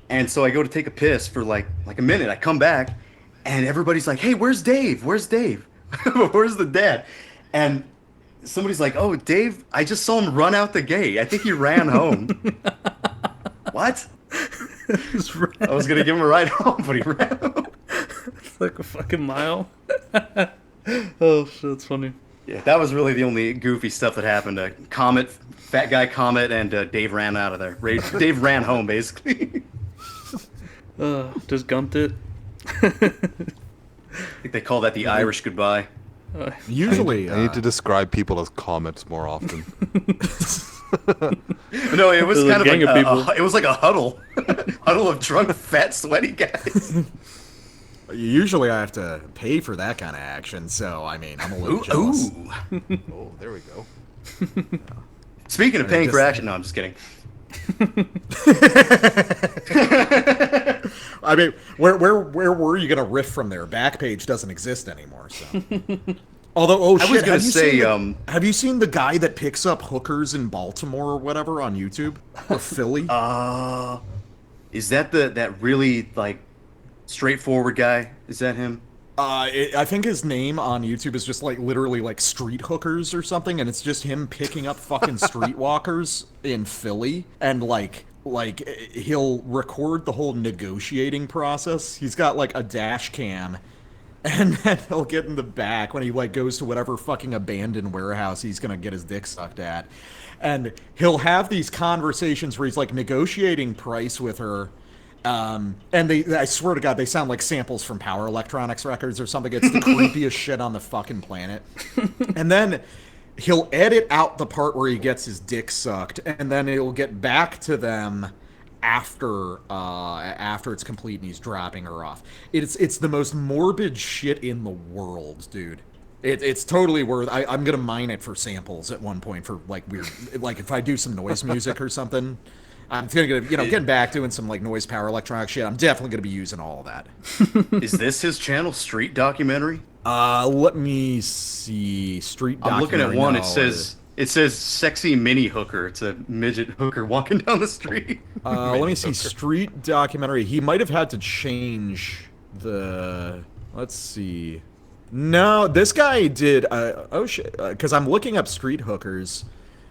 And so I go to take a piss for like a minute. I come back, and everybody's like, "Hey, where's Dave? Where's Dave? Where's the dad?" And somebody's like, "Oh, Dave, I just saw him run out the gate. I think he ran home." What? I was gonna give him a ride home, but he ran home. It's like a fucking mile. Oh shit, that's funny. Yeah, that was really the only goofy stuff that happened. Comet, fat guy Comet, and Dave ran out of there. Dave ran home, basically. Just gumped it. I think they call that the Irish goodbye. Usually, I need to describe people as comets more often. No, it was kind of like people. it was like a huddle of drunk, fat, sweaty guys. usually I have to pay for that kind of action, so I mean, I'm a little jealous. Oh, there we go. Speaking of paying for action, no, I'm just kidding. I mean, where were you gonna riff from there? Backpage doesn't exist anymore, so. Although, I was gonna say, have you seen the guy that picks up hookers in Baltimore or whatever on YouTube or Philly? Is that that really like straightforward guy? Is that him? I think his name on YouTube is just like literally like Street Hookers or something, and it's just him picking up fucking streetwalkers in Philly, and like he'll record the whole negotiating process. He's got like a dash cam, and then he'll get in the back when he like goes to whatever fucking abandoned warehouse he's gonna get his dick sucked at, and he'll have these conversations where he's like negotiating price with her. And I swear to God, they sound like samples from Power Electronics records or something. It's the creepiest shit on the fucking planet. And then he'll edit out the part where he gets his dick sucked, and then it'll get back to them after it's complete and he's dropping her off. It's the most morbid shit in the world, dude. It's totally worth. I'm gonna mine it for samples at one point for like weird, like if I do some noise music or something. I'm gonna, getting back doing some like noise power electronic shit. I'm definitely gonna be using all of that. Is this his channel, Street Documentary? Let me see. Street Documentary. I'm looking at one. No, It says sexy mini hooker. It's a midget hooker walking down the street. let me see. Street Documentary. He might have had to change the. Let's see. No, this guy did. Oh shit. Because I'm looking up street hookers,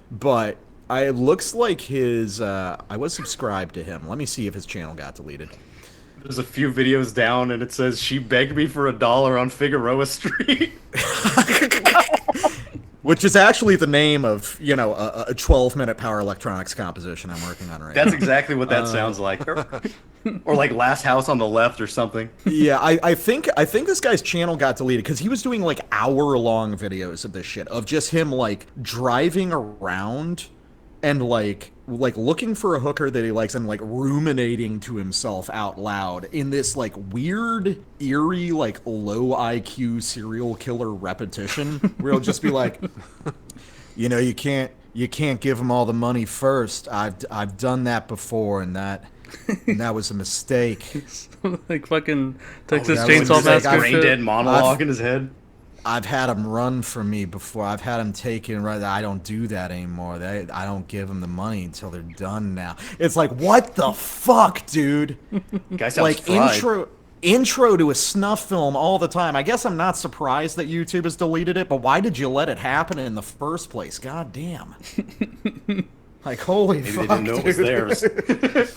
but. It looks like his, I was subscribed to him. Let me see if his channel got deleted. There's a few videos down, and it says, she begged me for $1 on Figueroa Street. Which is actually the name of, a 12-minute power electronics composition I'm working on right now. That's exactly what that sounds like. Or like Last House on the Left or something. Yeah, I think this guy's channel got deleted because he was doing, like, hour-long videos of this shit, of just him, like, driving around and like looking for a hooker that he likes and like ruminating to himself out loud in this like weird, eerie, like low IQ serial killer repetition where he'll just be like, you can't give him all the money first. I've done that before, and that was a mistake. Like fucking Texas that Chainsaw was like Massacre. Brain shit. dead monologue in his head. I've had him run from me before. I've had him taken. Right, I don't do that anymore. I don't give them the money until they're done now. It's like, what the fuck, dude? Guy sounds Like fried. intro to a snuff film all the time. I guess I'm not surprised that YouTube has deleted it, but why did you let it happen in the first place? God damn. Like, holy Maybe fuck, they didn't know it was dude. theirs.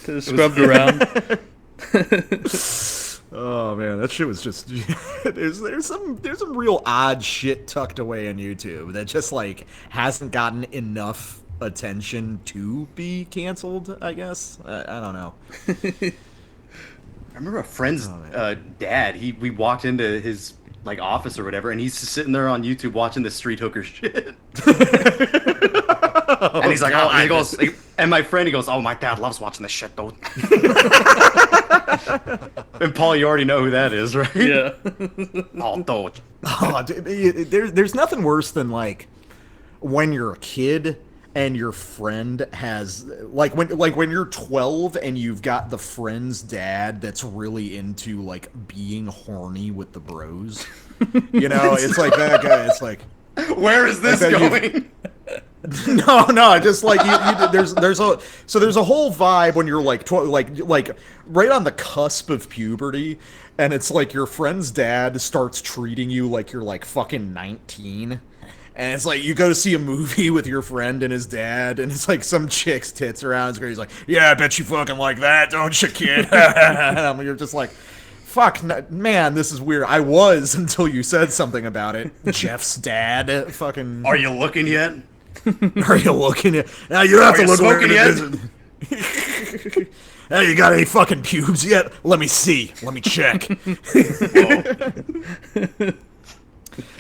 Just scrubbed around. Oh man, that shit was just there's some real odd shit tucked away on YouTube that just like hasn't gotten enough attention to be canceled, I guess. I don't know. I remember a friend's dad. We walked into his like office or whatever, and he's sitting there on YouTube watching this street hooker shit. And he's like, and he goes, and my friend, he goes, oh, my dad loves watching this shit, though. And Paul, you already know who that is, right? Yeah. Oh, dude. Oh, dude, there's nothing worse than like when you're a kid and your friend has like when you're 12 and you've got the friend's dad that's really into like being horny with the bros. It's like that guy. It's like, Where is this going? No, just like there's a whole vibe when you're like like right on the cusp of puberty, and it's like your friend's dad starts treating you like you're like fucking 19. And it's like you go to see a movie with your friend and his dad, and it's like some chick's tits around. He's like, "Yeah, I bet you fucking like that, don't you, kid?" And you're just like, "Fuck, man, this is weird." I was until you said something about it. Jeff's dad, fucking. Are you looking yet? Are you looking at? Now you have to look smoking yet? Hey, you got any fucking pubes yet? Let me see. Let me check.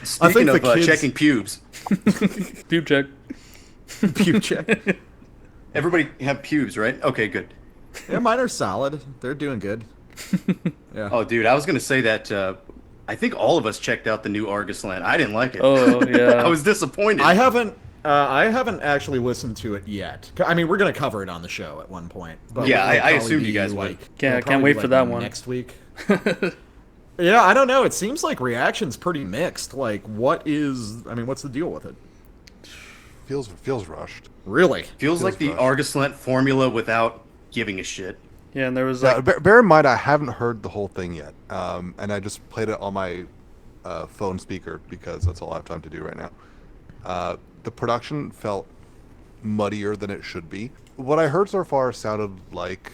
Speaking of kids... checking pubes. PUBE check. Pube check. Everybody have pubes, right? Okay, good. Yeah, mine are solid. They're doing good. Yeah. Oh, dude, I was going to say that I think all of us checked out the new Arghoslent. I didn't like it. Oh, yeah. I was disappointed. I haven't actually listened to it yet. I mean, we're gonna cover it on the show at one point. But Yeah, it'll I probably assumed be, you guys would. like, Yeah, I it'll can't probably wait be, for like, that one. next week. Yeah, I don't know. It seems like reaction's pretty mixed. Like, what's the deal with it? Feels rushed. Really? Feels like the rushed. Arghoslent formula without giving a shit. Yeah, and there was Now, like bear in mind, I haven't heard the whole thing yet, and I just played it on my phone speaker because that's all I have time to do right now. The production felt muddier than it should be. What I heard so far sounded like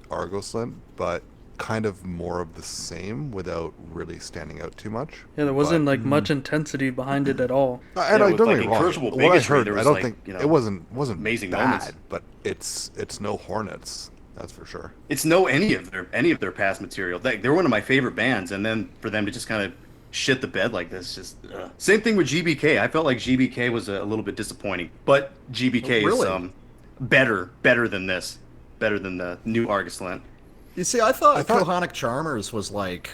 Arghoslent, but kind of more of the same without really standing out too much. yeah, there wasn't like much intensity behind it at all. And Yeah, I with, don't like, get me wrong. incurable What I bigotry, heard, there I was, don't like, think you know, it wasn't amazing bad, moments. but it's no Hornets, that's for sure. It's no any of their past material. They're one of my favorite bands, and then for them to just kind of shit the bed like this, just same thing with GBK. I felt like GBK was a little bit disappointing, but GBK Really? is better than this, better than the new Arghoslent. You see, I thought Kohanic Charmers was like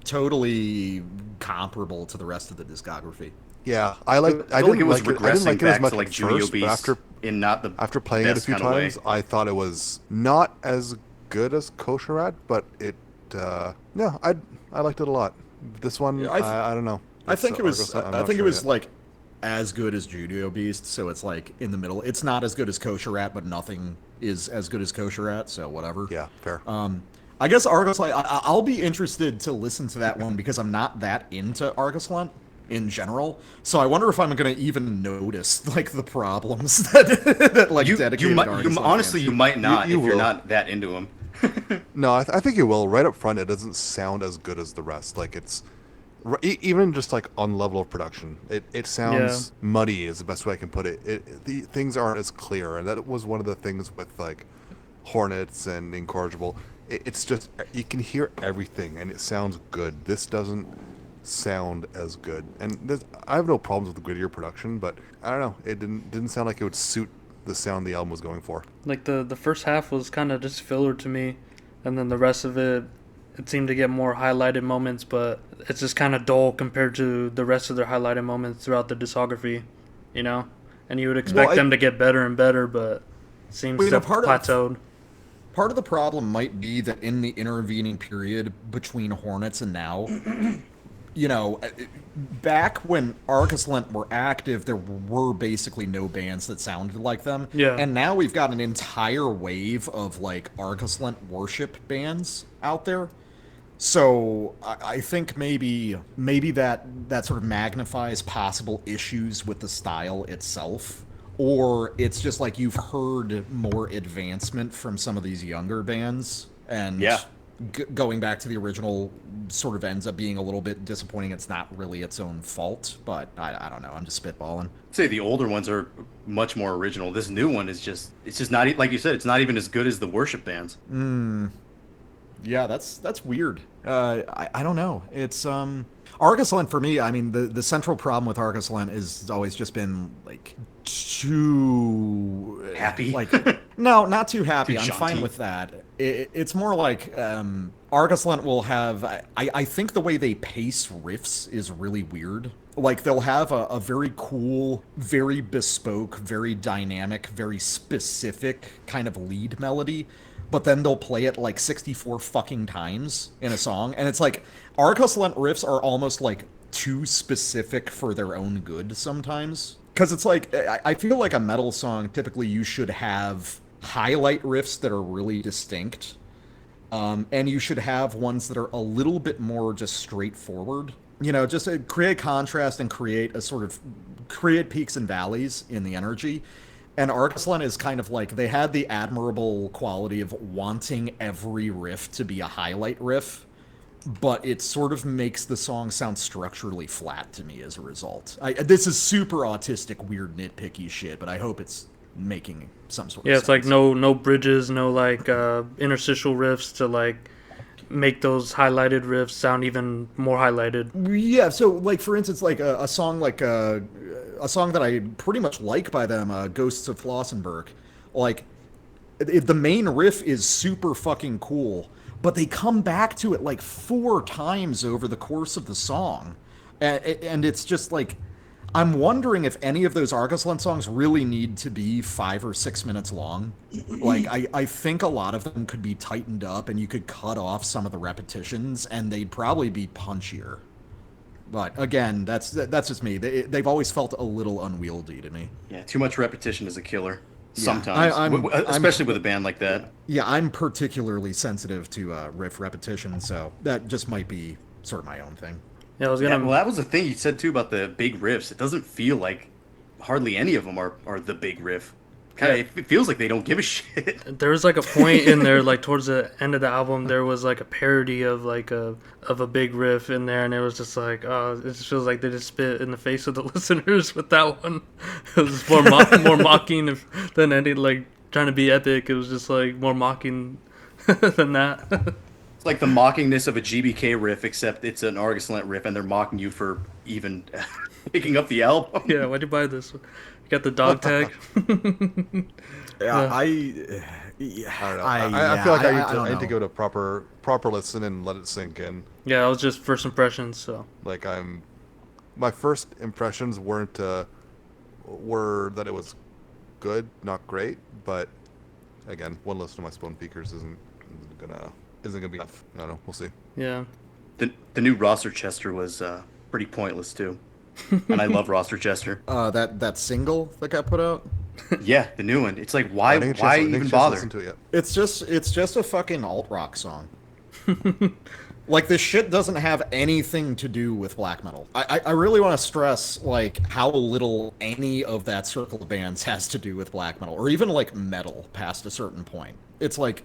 totally comparable to the rest of the discography. Yeah, I didn't felt like it was like I didn't like regressing it as back much to like at Junior first, but Beast in not the after playing it a best few kind of way. times, I thought it was not as good as Kosherat, but it no, I liked it a lot. This one, Yeah, I don't know. I think it was. Arghoslent, I'm I not think it sure was yet. like as good as Judio Beast, so it's like in the middle. It's not as good as Kosherat, but nothing is as good as Kosherat, so whatever. Yeah, fair. I guess Arghoslent. I'll be interested to listen to that one because I'm not that into Arghoslent in general. So I wonder if I'm going to even notice like the problems that like dedicated Arghoslent Honestly, fans- you might not You if you're will. not that into them. No, I think it will. Right up front, it doesn't sound as good as the rest. Like it's even just like on level of production, it sounds muddy is the best way I can put it. The things aren't as clear, and that was one of the things with like Hornets and Incorrigible. It's just you can hear everything, and it sounds good. This doesn't sound as good, and I have no problems with the grittier production, but I don't know. It didn't sound like it would suit the sound the album was going for. Like the first half was kind of just filler to me, and then the rest of it seemed to get more highlighted moments, but it's just kind of dull compared to the rest of their highlighted moments throughout the discography, you know? And you would expect them to get better and better, but it seems to have plateaued. Part of the problem might be that in the intervening period between Hornets and now, you know, back when Arghoslent were active, there were basically no bands that sounded like them. Yeah. And now we've got an entire wave of like Arghoslent worship bands out there. So I think maybe that sort of magnifies possible issues with the style itself. Or it's just like you've heard more advancement from some of these younger bands, and going back to the original sort of ends up being a little bit disappointing. It's not really its own fault, but I don't know. I'm just spitballing. I'd say the older ones are much more original. This new one is just not like you said. It's not even as good as the worship bands. Yeah, that's weird. I don't know. It's Arghoslent for me. I mean, the central problem with Arghoslent has always just been like too Happy? Like no, not too happy. Too I'm fine jaunty? with that. It's more like Arghoslent will have. I think the way they pace riffs is really weird. Like they'll have a very cool, very bespoke, very dynamic, very specific kind of lead melody, but then they'll play it like 64 fucking times in a song, and it's like Arghoslent riffs are almost like too specific for their own good sometimes. Because it's like, I feel like a metal song, typically you should have highlight riffs that are really distinct, and you should have ones that are a little bit more just straightforward. You know, just create contrast and create peaks and valleys in the energy. And Arghoslent is kind of like, they had the admirable quality of wanting every riff to be a highlight riff, but it sort of makes the song sound structurally flat to me as a result. This is super autistic, weird, nitpicky shit, but I hope it's making some sort of sense. It's like no bridges, no like interstitial riffs to like make those highlighted riffs sound even more highlighted. Yeah, so like for instance, like a song that I pretty much like by them, Ghosts of Flossenburg, like the main riff is super fucking cool, but they come back to it like 4 times over the course of the song, and it's just like, I'm wondering if any of those Arghoslent songs really need to be 5 or 6 minutes long. Like, I think a lot of them could be tightened up, and you could cut off some of the repetitions, and they'd probably be punchier. But again, that's just me. They've always felt a little unwieldy to me. Yeah, too much repetition is a killer. sometimes, I'm especially with a band like that. Yeah, I'm particularly sensitive to riff repetition, so that just might be sort of my own thing. Yeah, I was Yeah, gonna. well, that was the thing you said too about the big riffs. It doesn't feel like hardly any of them are the big riff. Kind of, it feels like they don't give a shit. There was like a point in there, like towards the end of the album, there was like a parody of like a big riff in there, and it was just like, oh, it just feels like they just spit in the face of the listeners with that one. It was more more mocking than any like trying to be epic. It was just like more mocking than that. It's like the mockingness of a GBK riff, except it's an Arghoslent riff, and they're mocking you for even picking up the album. Yeah, why'd you buy this? You got the dog tag. I feel like I don't need to know. give it a proper listen and let it sink in. Yeah, it was just first impressions. So Like my first impressions were that it was good, not great, but again, one listen to my Spoon Peakers isn't gonna be enough. I don't know. We'll see. yeah, The new Roster Chester was pretty pointless too, and I love Roster Chester. That single that got put out. Yeah, the new one. It's like I didn't why get a chance even to bother? listen to it yet. It's just a fucking alt rock song. Like, this shit doesn't have anything to do with black metal. I really want to stress, like, how little any of that circle of bands has to do with black metal, or even, like, metal past a certain point. It's like,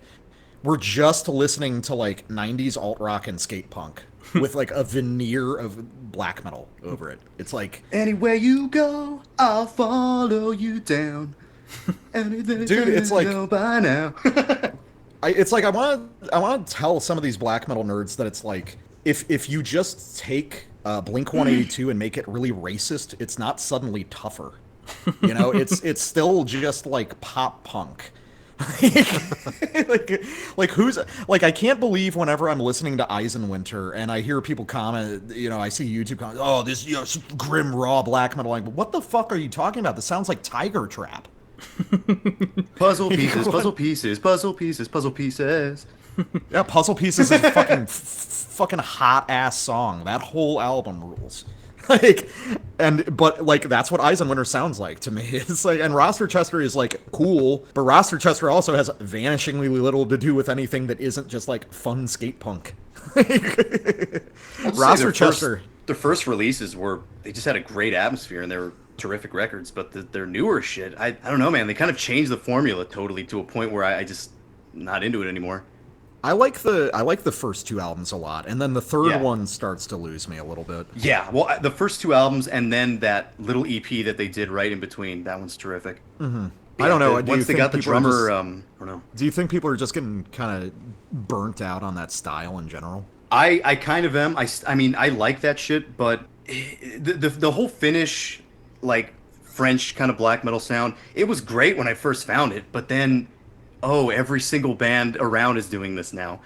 we're just listening to, like, 90s alt rock and skate punk with, like, a veneer of black metal over it. It's like... Anywhere you go, I'll follow you down. Anything Dude, it's like... know by now. I want to tell some of these black metal nerds that it's like, if you just take Blink 182 and make it really racist, it's not suddenly tougher. You know, it's still just like pop punk. like who's like, I can't believe whenever I'm listening to Eisenwinter and I hear people comment, you know, I see YouTube comments, oh, this, you know, grim raw black metal. Like, what the fuck are you talking about? This sounds like Tiger Trap. Puzzle pieces, puzzle pieces, puzzle pieces, puzzle pieces. Yeah, Puzzle Pieces is a fucking hot ass song. That whole album rules. But that's what Eisenwinter sounds like to me. It's like, and Roster Chester is like cool, but Roster Chester also has vanishingly little to do with anything that isn't just like fun skate punk. Roster Chester. Their first releases they just had a great atmosphere and they were terrific records, but their newer shit, I don't know, man. They kind of changed the formula totally to a point where I just not into it anymore. I like the first two albums a lot, and then the third one starts to lose me a little bit. Yeah, well, the first two albums and then that little EP that they did right in between, that one's terrific. Mm-hmm. Yeah, I don't know. Once they got the drummer, I don't know. Do you think people are just getting kind of burnt out on that style in general? I kind of am. I mean, I like that shit, but the whole Finnish, like, French kind of black metal sound, it was great when I first found it, but then, every single band around is doing this now.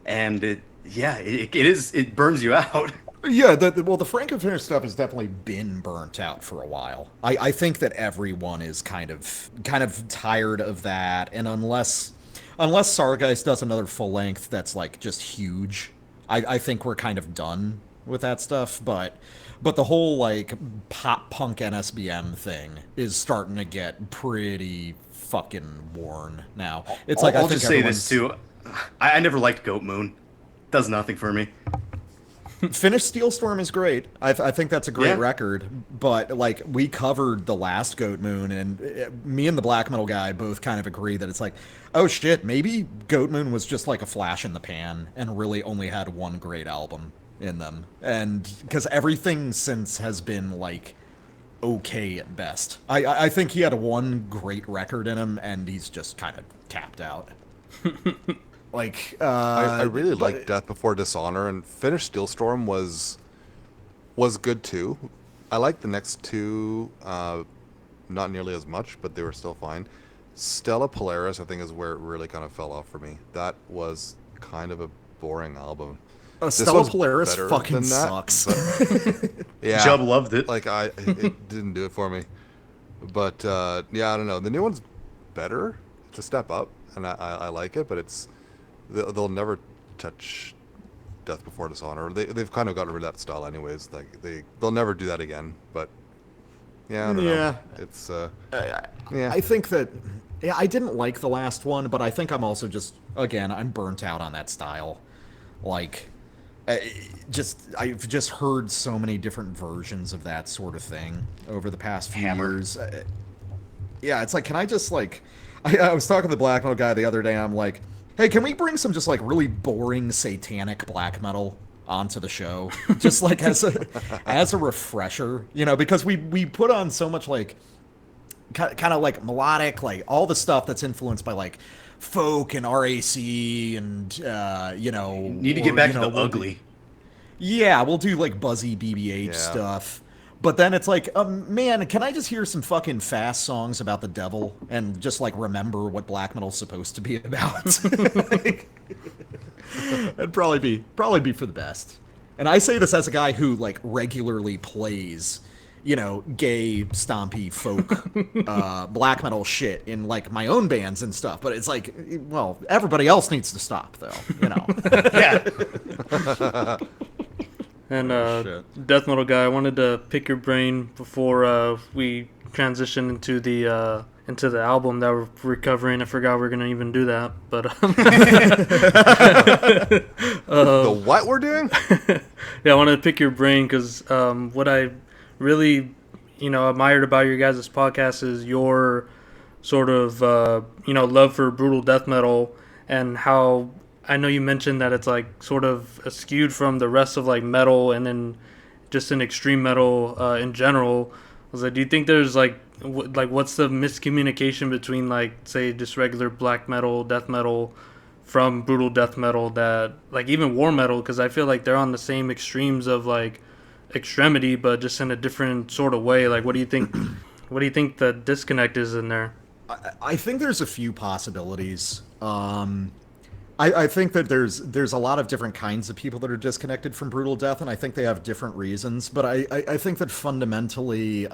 And it burns you out. Yeah, the Franco-Finnish stuff has definitely been burnt out for a while. I think that everyone is kind of tired of that, and unless Sargeist does another full length that's like just huge, I think we're kind of done with that stuff. But the whole like pop punk NSBM thing is starting to get pretty fucking worn now. It's like, I'll I think just say this too. I never liked Goat Moon. Does nothing for me. Finnish Steel Storm is great. I think that's a great record, but like, we covered the last Goat Moon, and me and the black metal guy both kind of agree that it's like, oh shit, maybe Goat Moon was just like a flash in the pan and really only had one great album in them. And because everything since has been like okay at best. I think he had one great record in him, and he's just kind of tapped out. Like, I really like Death Before Dishonor, and Finnish Steel Storm was good too. I like the next two, not nearly as much, but they were still fine. Stella Polaris, I think, is where it really kind of fell off for me. That was kind of a boring album. Stella Polaris fucking sucks. Yeah, Jubb loved it. Like, it didn't do it for me. But yeah, I don't know. The new one's better. It's a step up, and I like it, but they'll never touch Death Before Dishonor. They've kind of gotten rid of that style anyways. Like, they'll never do that again. But yeah, I don't know. It's yeah. I think that Yeah, I didn't like the last one, but I think I'm also just, again, I'm burnt out on that style. Like, I've just heard so many different versions of that sort of thing over the past few years. Yeah, it's like, can I just, like, I was talking to the black metal guy the other day, and I'm like, hey, can we bring some just, like, really boring satanic black metal onto the show? Just, like, as a refresher, you know, because we put on so much, like, kind of like melodic, like all the stuff that's influenced by like folk and RAC and you know. Need to get back to the ugly. We'll do like buzzy BBH stuff. But then it's like, man, can I just hear some fucking fast songs about the devil and just like remember what black metal's supposed to be about? Like, it'd probably be for the best. And I say this as a guy who like regularly plays, you know, gay, stompy, folk, black metal shit in, like, my own bands and stuff. But it's like, well, everybody else needs to stop, though, you know. Yeah. And, Death Metal Guy, I wanted to pick your brain before we transition into the album that we're recovering. I forgot we were going to even do that, but... the what we're doing? Yeah, I wanted to pick your brain because what I really, you know, admired about your guys' podcast is your sort of, you know, love for brutal death metal, and how I know you mentioned that it's like sort of skewed from the rest of like metal and then just in extreme metal in general. I was like, do you think there's like what's the miscommunication between like, say, just regular black metal, death metal from brutal death metal, that like even war metal, because I feel like they're on the same extremes of like extremity, but just in a different sort of way. Like, what do you think? What do you think the disconnect is in there? I think there's a few possibilities. I think that there's a lot of different kinds of people that are disconnected from brutal death, and I think they have different reasons. But I think that fundamentally,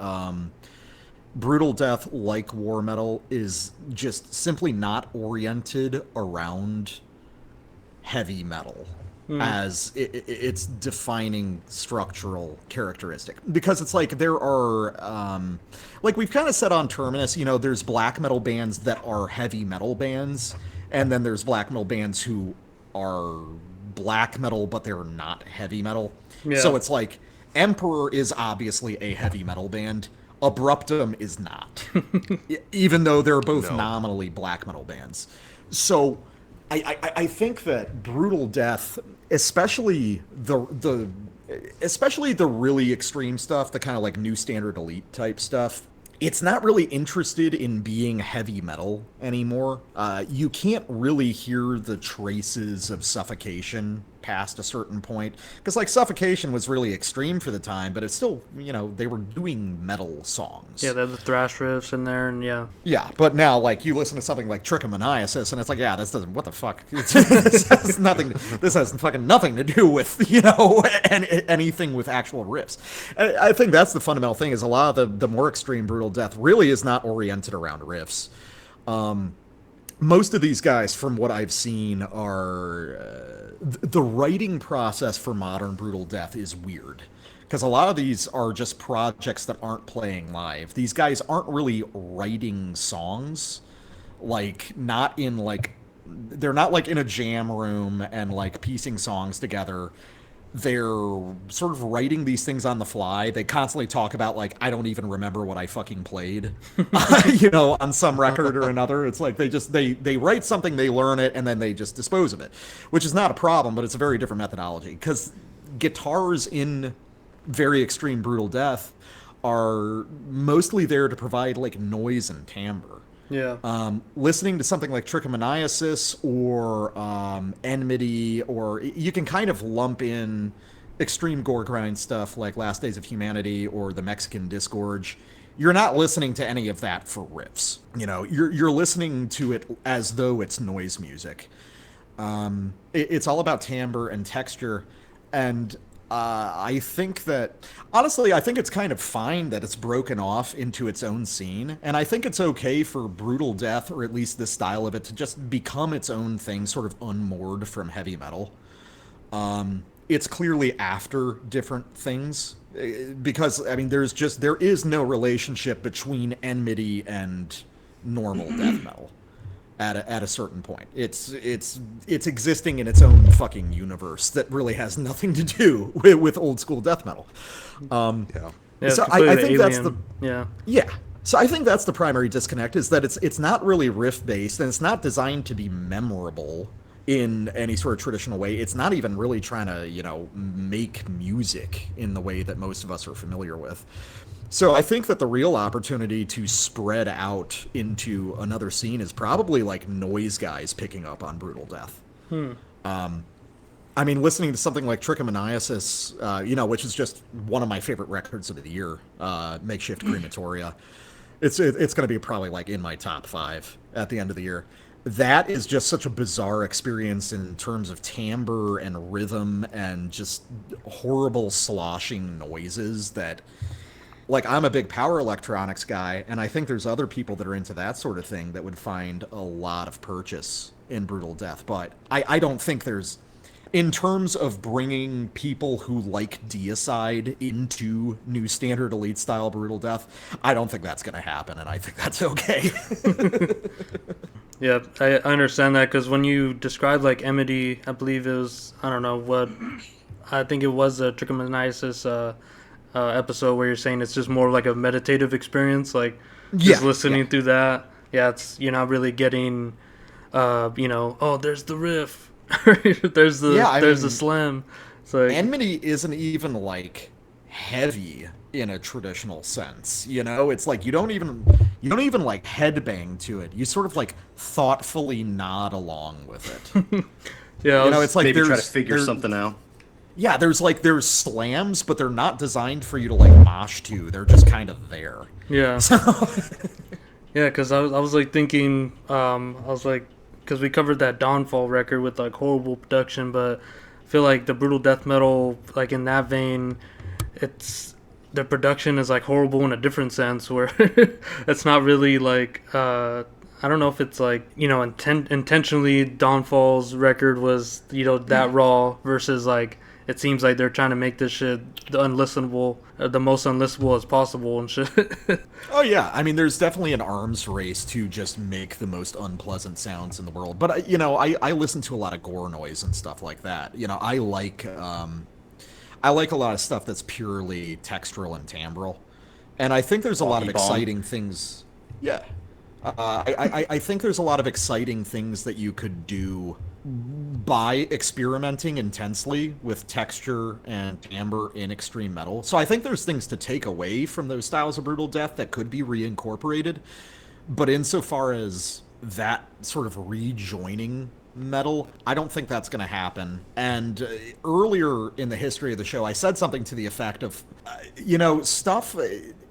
brutal death, like war metal, is just simply not oriented around heavy metal as its defining structural characteristic. Because it's like there are, like we've kind of said on Terminus, you know, there's black metal bands that are heavy metal bands, and then there's black metal bands who are black metal, but they're not heavy metal. Yeah. So it's like Emperor is obviously a heavy metal band. Abruptum is not, even though they're both nominally black metal bands. So I think that brutal death, especially the really extreme stuff, the kind of like New Standard Elite type stuff, it's not really interested in being heavy metal anymore. You can't really hear the traces of Suffocation past a certain point, because like Suffocation was really extreme for the time, but it's still, you know, they were doing metal songs. Yeah, they have the thrash riffs in there, and yeah, but now like you listen to something like Trichomoniasis, and it's like, yeah, this doesn't, what the fuck, this has fucking nothing to do with, you know, anything with actual riffs. I think that's the fundamental thing, is a lot of the more extreme brutal death really is not oriented around riffs. Most of these guys, from what I've seen, are the writing process for modern brutal death is weird, because a lot of these are just projects that aren't playing live. These guys aren't really writing songs, like not in like, they're not like in a jam room and like piecing songs together. They're sort of writing these things on the fly. They constantly talk about, like, I don't even remember what I fucking played, you know, on some record or another. It's like they write something, they learn it, and then they just dispose of it, which is not a problem, but it's a very different methodology, because guitars in very extreme brutal death are mostly there to provide, like, noise and timbre. Yeah. Listening to something like Trichomoniasis or Enmity, or you can kind of lump in extreme gore grind stuff like Last Days of Humanity or the Mexican Disgorge. You're not listening to any of that for riffs. You know, you're listening to it as though it's noise music. It's all about timbre and texture, and I think that, honestly, I think it's kind of fine that it's broken off into its own scene, and I think it's okay for brutal death, or at least this style of it, to just become its own thing, sort of unmoored from heavy metal. It's clearly after different things, because, I mean, there is no relationship between Enmity and normal death metal at a certain point. It's existing in its own fucking universe that really has nothing to do with old school death metal. Yeah, so it's I completely think that's alien. the yeah. So I think that's the primary disconnect, is that it's not really riff based, and it's not designed to be memorable in any sort of traditional way. It's not even really trying to, make music in the way that most of us are familiar with. So I think that the real opportunity to spread out into another scene is probably like noise guys picking up on brutal death. I mean, listening to something like Trichomoniasis, which is just one of my favorite records of the year, Makeshift Crematoria. It's going to be probably like in my top 5 at the end of the year. That is just such a bizarre experience in terms of timbre and rhythm and just horrible sloshing noises that, like, I'm a big power electronics guy, and I think there's other people that are into that sort of thing that would find a lot of purchase in brutal death. But I don't think there's, in terms of bringing people who like deicide into new standard elite style brutal death, I don't think that's going to happen, and I think that's okay. Yeah, I understand that, because when you described like Emity, I believe it was, I don't know what, I think it was a Trichomoniasis episode where you're saying it's just more like a meditative experience, like just listening through that. Yeah, you're not really getting, oh, there's the riff, there's the slam. So Enmity isn't even like heavy in a traditional sense, it's like you don't even like headbang to it. You sort of like thoughtfully nod along with it. Yeah, it's like maybe try to figure something out. Yeah, there's slams, but they're not designed for you to like mosh to. They're just kind of there. Yeah. Yeah, because I was like thinking, because we covered that Dawnfall record with like horrible production, but I feel like the brutal death metal, like in that vein, the production is like horrible in a different sense, where it's not really like I don't know if it's like intentionally Dawnfall's record was that raw, versus like it seems like they're trying to make this shit the most unlistenable as possible and shit. Oh yeah, I mean there's definitely an arms race to just make the most unpleasant sounds in the world. But I listen to a lot of gore noise and stuff like that. I like a lot of stuff that's purely textural and timbral, and I think there's a lot of exciting things. Yeah, I think there's a lot of exciting things that you could do by experimenting intensely with texture and timbre in extreme metal. So I think there's things to take away from those styles of brutal death that could be reincorporated, but insofar as that sort of rejoining metal, I don't think that's going to happen. And earlier in the history of the show, I said something to the effect of, stuff,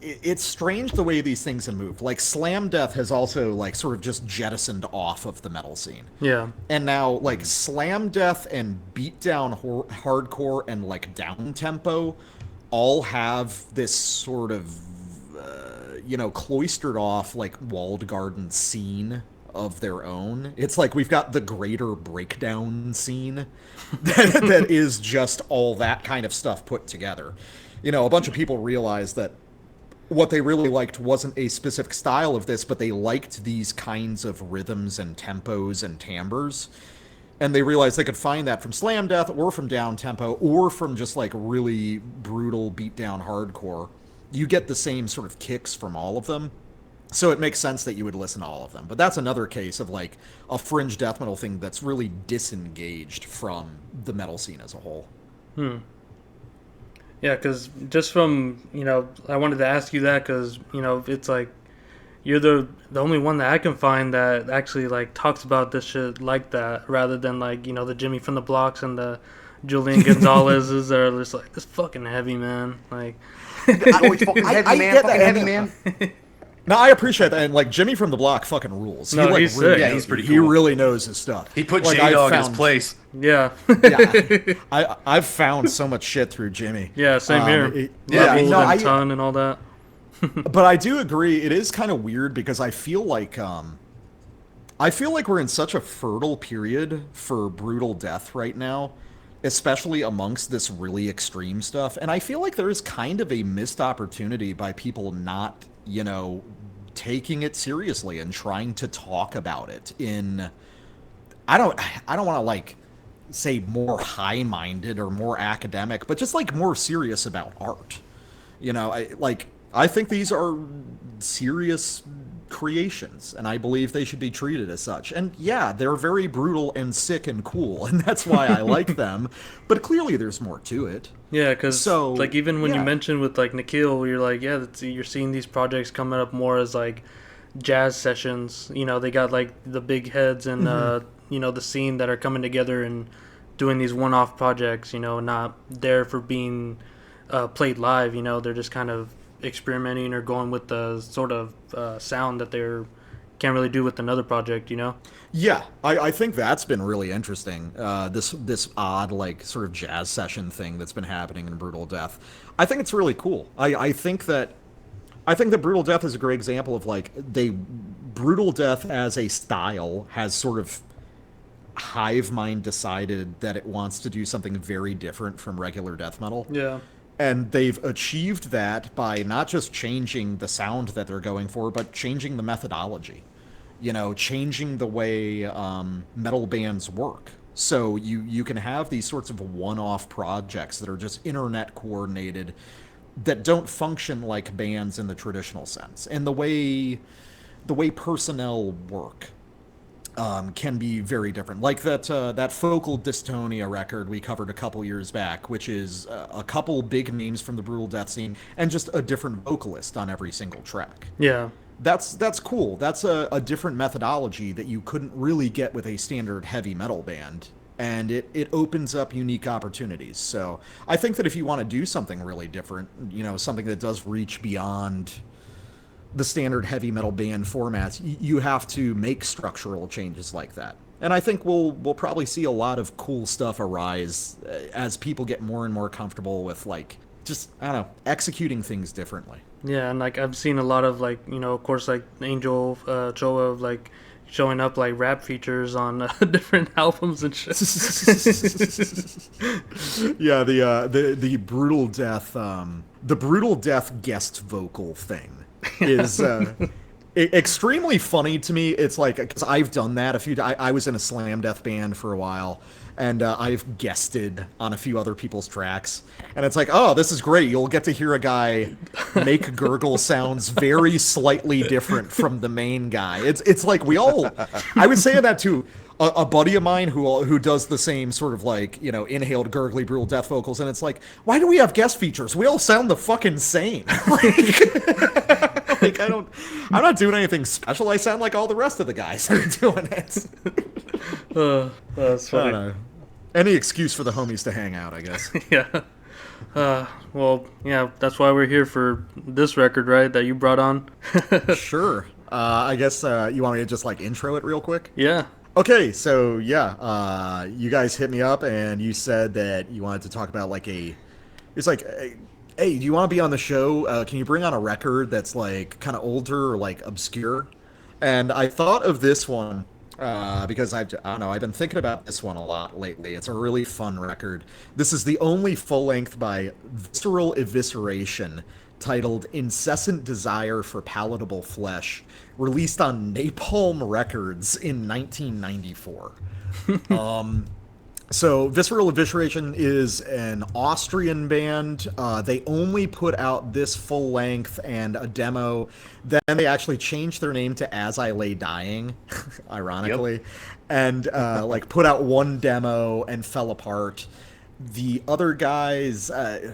it's strange the way these things have moved. Like, slam death has also, like, sort of just jettisoned off of the metal scene. Yeah. And now, like, slam death and beatdown hardcore and, like, down tempo all have this sort of, cloistered off, like, walled garden scene of their own. It's like we've got the greater breakdown scene that is just all that kind of stuff put together. A bunch of people realized that what they really liked wasn't a specific style of this, but they liked these kinds of rhythms and tempos and timbres. And they realized they could find that from slam death or from down tempo or from just like really brutal beatdown hardcore. You get the same sort of kicks from all of them. So it makes sense that you would listen to all of them. But that's another case of like a fringe death metal thing that's really disengaged from the metal scene as a whole. Yeah, because just from, I wanted to ask you that because, it's like you're the only one that I can find that actually like talks about this shit like that, rather than like, the Jimmy from the Blocks and the Julian Gonzalez's are just like, this fucking heavy, man. Like, fucking heavy, man. No, I appreciate that, and like Jimmy from the Block fucking rules. No, he, he's really sick. Yeah, he's pretty cool. He really knows his stuff. He put like, J-Dog in his place. Yeah. Yeah, I've found so much shit through Jimmy. Yeah, same here. I ton and all that. But I do agree. It is kind of weird because I feel like we're in such a fertile period for brutal death right now, especially amongst this really extreme stuff. And I feel like there is kind of a missed opportunity by people not, taking it seriously and trying to talk about it in, I don't want to like say more high-minded or more academic, but just like more serious about art. You know, I think these are serious creations, and I believe they should be treated as such. And yeah, they're very brutal and sick and cool, and that's why I like them. But clearly, there's more to it. Yeah, because like even when you mentioned with like Nikhil, you're like, yeah, you're seeing these projects coming up more as like jazz sessions. You know, they got like the big heads and you know, the scene that are coming together and doing these one-off projects. You know, not there for being played live. You know, they're just kind of experimenting or going with the sort of sound that they can't really do with another project, you know? Yeah, I think that's been really interesting. This odd, like, sort of jazz session thing that's been happening in Brutal Death. I think it's really cool. I think that Brutal Death is a great example of, like, Brutal Death as a style has sort of hive mind decided that it wants to do something very different from regular death metal. Yeah. And they've achieved that by not just changing the sound that they're going for, but changing the methodology. You know, changing the way metal bands work. So you can have these sorts of one-off projects that are just internet coordinated that don't function like bands in the traditional sense. And the way personnel work can be very different. Like that Focal Dystonia record we covered a couple years back, which is a couple big names from the Brutal Death scene and just a different vocalist on every single track. Yeah. That's cool. That's a different methodology that you couldn't really get with a standard heavy metal band. And it opens up unique opportunities. So I think that if you want to do something really different, you know, something that does reach beyond the standard heavy metal band formats, you have to make structural changes like that. And I think we'll probably see a lot of cool stuff arise as people get more and more comfortable with, like, just, I don't know, executing things differently. Yeah, and like I've seen a lot of, like, you know, of course, like Angel Choa, like showing up like rap features on different albums and shit. Yeah, the Brutal Death guest vocal thing is extremely funny to me. It's like, because I've done that a few times. I was in a slam death band for a while, and I've guested on a few other people's tracks, and it's like, oh, this is great. You'll get to hear a guy make gurgle sounds very slightly different from the main guy. It's like I was saying that to a buddy of mine who does the same sort of, like, you know, inhaled gurgly Brutal Death vocals, and it's like, why do we have guest features? We all sound the fucking same. Like, I'm not doing anything special. I sound like all the rest of the guys that are doing it. That's funny. Any excuse for the homies to hang out, I guess. Yeah. Well, yeah, that's why we're here for this record, right, that you brought on? Sure. I guess you want me to just, like, intro it real quick? Yeah. Okay, so, yeah, you guys hit me up, and you said that you wanted to talk about, like, it's like, hey, do you want to be on the show? Can you bring on a record that's, like, kind of older or, like, obscure? And I thought of this one because I don't know, I've been thinking about this one a lot lately. It's a really fun record. This is the only full-length by Visceral Evisceration, titled Incessant Desire for Palatable Flesh, released on Napalm Records in 1994. So Visceral Evisceration is an Austrian band. They only put out this full length and a demo. Then they actually changed their name to As I Lay Dying, ironically, yep. And like put out one demo and fell apart. The other guys, I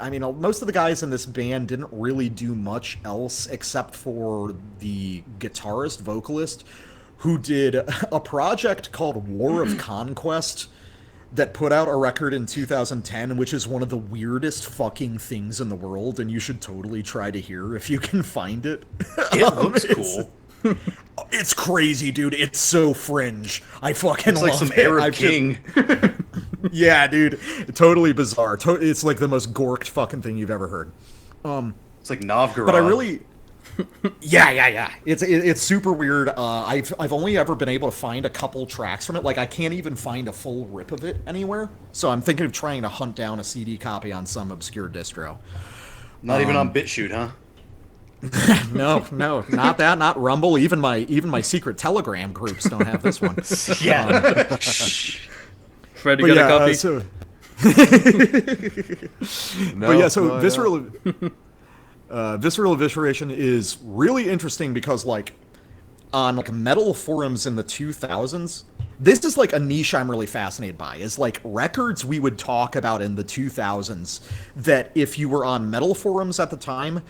mean, most of the guys in this band didn't really do much else except for the guitarist, vocalist, who did a project called War of Conquest that put out a record in 2010, which is one of the weirdest fucking things in the world, and you should totally try to hear if you can find it. It looks cool. It's crazy, dude. It's so fringe. I fucking love it. It's like some Arab king. Yeah, dude. Totally bizarre. It's like the most gorked fucking thing you've ever heard. It's like Novgorod. But I really... Yeah. It's super weird. I've only ever been able to find a couple tracks from it. Like, I can't even find a full rip of it anywhere. So I'm thinking of trying to hunt down a CD copy on some obscure distro. Not even on BitChute, huh? No, not that. Not Rumble. Even my secret Telegram groups don't have this one. Yeah. Fred, you got a copy? No, Visceral Evisceration is really interesting because, like, on like metal forums in the 2000s, this is like a niche I'm really fascinated by, is like records we would talk about in the 2000s that if you were on metal forums at the time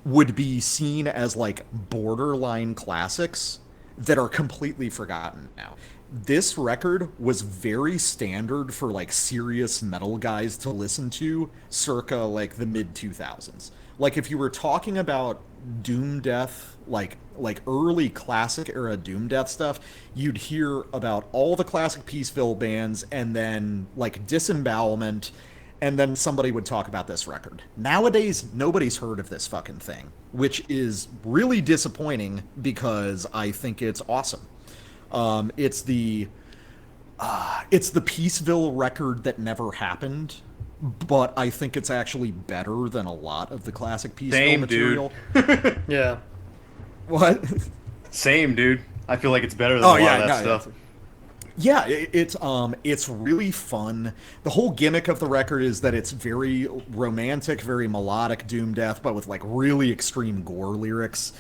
would be seen as like borderline classics that are completely forgotten now. This record was very standard for like serious metal guys to listen to circa like the mid 2000s. Like if you were talking about doom death, like early classic era doom death stuff, you'd hear about all the classic Peaceville bands and then like Disembowelment, and then somebody would talk about this record. Nowadays, nobody's heard of this fucking thing, which is really disappointing because I think it's awesome. It's the Peaceville record that never happened, but I think it's actually better than a lot of the classic Peaceville material. Dude. Yeah. What? Same, dude. I feel like it's better than a lot of that stuff. Yeah, it's really fun. The whole gimmick of the record is that it's very romantic, very melodic doom death, but with like really extreme gore lyrics.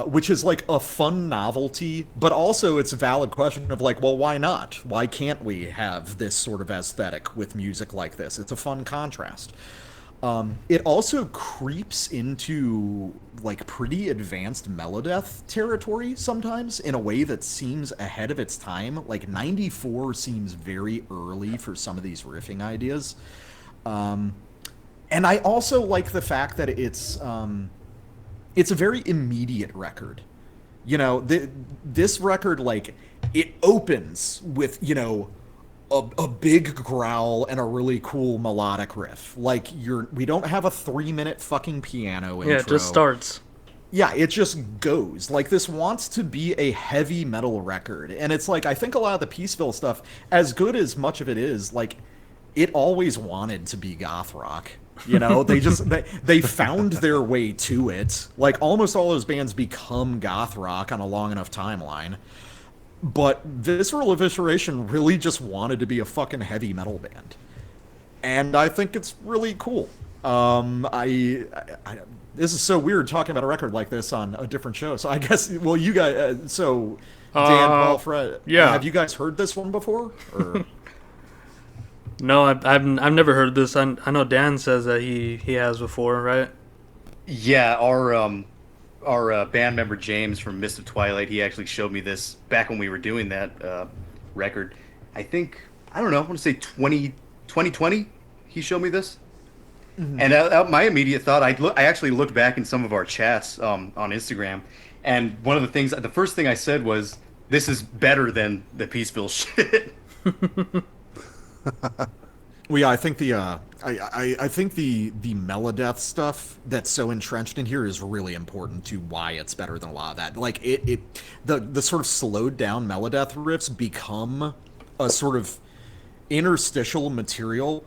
Which is like a fun novelty, but also it's a valid question of like, well, why not? Why can't we have this sort of aesthetic with music like this? It's a fun contrast. It also creeps into like pretty advanced melodeath territory sometimes in a way that seems ahead of its time. Like 94 seems very early for some of these riffing ideas. And I also like the fact that it's a very immediate record. You know, this record, like, it opens with, you know, a big growl and a really cool melodic riff. Like, we don't have a 3-minute fucking piano intro. Yeah, it just starts. Yeah, it just goes. Like, this wants to be a heavy metal record. And it's like, I think a lot of the Peaceville stuff, as good as much of it is, like, it always wanted to be goth rock. You know, they found their way to it. Like, almost all those bands become goth rock on a long enough timeline. But Visceral Evisceration really just wanted to be a fucking heavy metal band. And I think it's really cool. This is so weird talking about a record like this on a different show. So I guess, well, you guys, Dan, Paul, Fred, yeah. Have you guys heard this one before? Or... No, I've never heard this. I know Dan says that he has before, right? Yeah, our band member James from Mist of Twilight, he actually showed me this back when we were doing that record. I want to say 2020 he showed me this. Mm-hmm. And my immediate thought, I actually looked back in some of our chats on Instagram, and one of the first thing I said was, this is better than the Peaceville shit. Well, yeah, I think I think the melodeath stuff that's so entrenched in here is really important to why it's better than a lot of that. Like the sort of slowed down melodeath riffs become a sort of interstitial material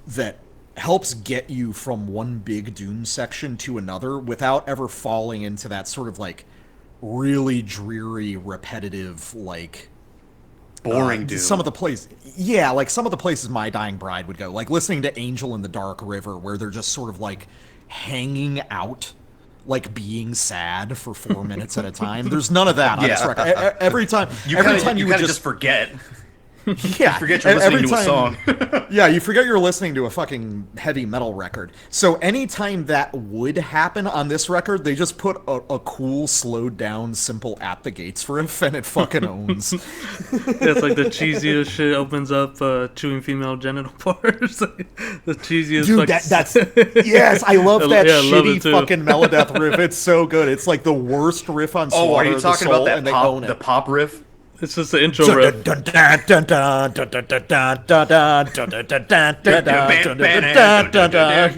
that helps get you from one big doom section to another without ever falling into that sort of like really dreary, repetitive, like boring doom. Some of the places My Dying Bride would go, like listening to Angel in the Dark River, where they're just sort of like hanging out, like being sad for 4 minutes at a time. There's none of that on this record. Every time you would just forget. Yeah, you forget you're listening to a song. Yeah, you forget you're listening to a fucking heavy metal record. So anytime that would happen on this record, they just put a cool, slowed down, simple At the Gates riff, and it fucking owns. It's like the cheesiest shit opens up chewing female genital parts. The cheesiest. Dude, that's yes, I love that shitty fucking melodeath riff. It's so good. It's like the worst riff on Slaughter. Oh, are you talking about that the pop riff? It's just the intro riff.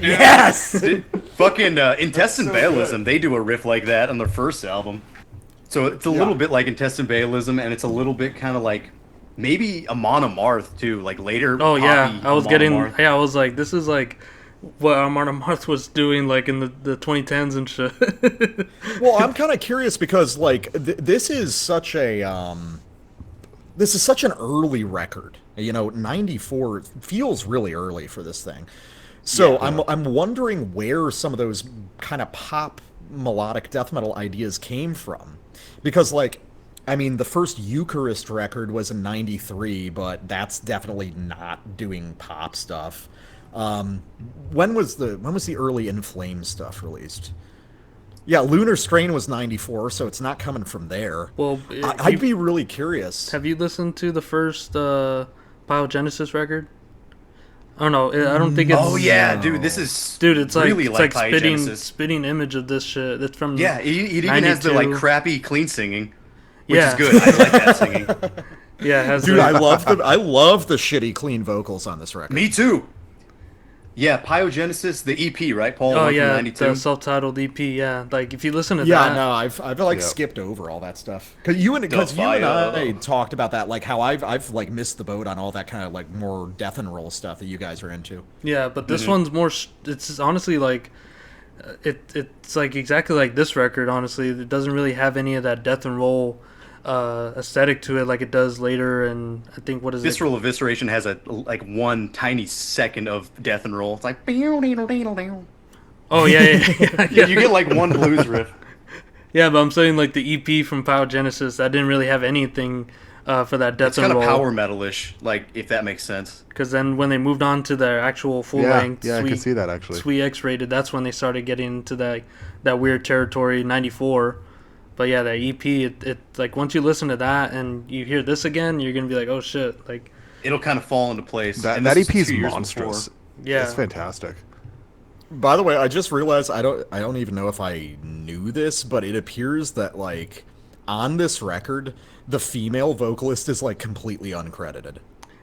Yes! Fucking Incessant Bailism, they do a riff like that on their first album. So it's a little bit like Incessant Bailism, and it's a little bit kind of like maybe Amon Amarth too, like later. Oh yeah, I was like, this is like what Amon Amarth was doing like in the 2010s and shit. Well, I'm kind of curious because like this is such an early record. You know, 94 feels really early for this thing. So I'm wondering where some of those kind of pop melodic death metal ideas came from, because like, I mean, the first Eucharist record was in 93, but that's definitely not doing pop stuff. When was the early In Flames stuff released? Yeah, Lunar Strain was 94, so it's not coming from there. Well, I'd be really curious. Have you listened to the first Biogenesis record? Oh no, I don't think it's. Oh yeah, dude, this is It's really like Biogenesis. spitting image of this shit. It's from Yeah, it even has the 92. like crappy clean singing, which Yeah. is good. I like that singing. Yeah, it has Dude, the, I love the shitty clean vocals on this record. Me too. Yeah, Biogenesis, the EP, right, Paul? Oh One from yeah, 92? the self-titled EP. Yeah, like if you listen to Yeah, that. no, I've like Yeah. skipped over all that stuff because you and I talked about that, like how I've like missed the boat on all that kind of like more death and roll stuff that you guys are into. Yeah, but this one's more. It's honestly like, it's like exactly like this record. Honestly, it doesn't really have any of that death and roll aesthetic to it like it does later. And I think what is Visceral Evisceration has a like one tiny second of death and roll. It's like you Oh yeah. get like one blues riff. Yeah, but I'm saying like the EP from Biogenesis that didn't really have anything for that death It's and kind of roll. power metal-ish, like if that makes sense. Because then when they moved on to their actual full Yeah, length, I can see that actually. Sweet X-rated, that's when they started getting into that weird territory. 94. But yeah, that EP, it like once you listen to that and you hear this again, you're gonna be like, oh shit, like It'll kind of fall into place. That And that this EP was is 2 years monstrous. before. yeah. It's fantastic. By the way, I just realized I don't even know if I knew this, but it appears that like on this record, the female vocalist is like completely uncredited.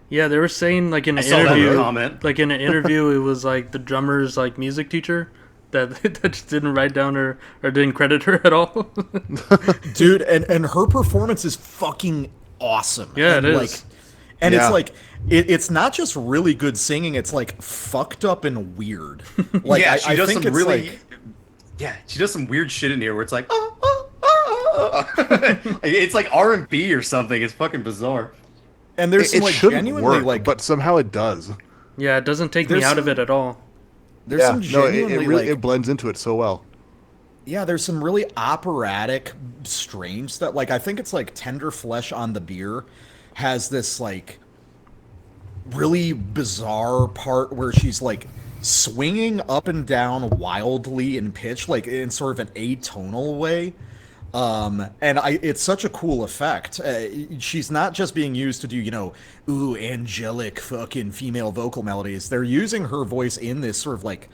Yeah, they were saying like in I an saw that interview, comment. like in an interview, it was like the drummer's like music teacher that just didn't write down or didn't credit her at all. Dude, and her performance is fucking awesome. Yeah, and it is. like, and Yeah. it's like it's not just really good singing, it's like fucked up and weird. Like Yeah, I she does think some it's really. like, Yeah, she does some weird shit in here where it's like, it's like R&B or something. It's fucking bizarre. and there's some It like shouldn't genuinely work, like but somehow it does. Yeah, it doesn't take me There's out of some- it at all. there's some no, genuinely it really like it blends into it so well. yeah, there's some really operatic, strange stuff. Like I think it's like Tender Flesh on the Beer has this like really bizarre part where she's like swinging up and down wildly in pitch, like in sort of an atonal way. And it's such a cool effect. She's not just being used to do, ooh, angelic fucking female vocal melodies. They're using her voice in this sort of like,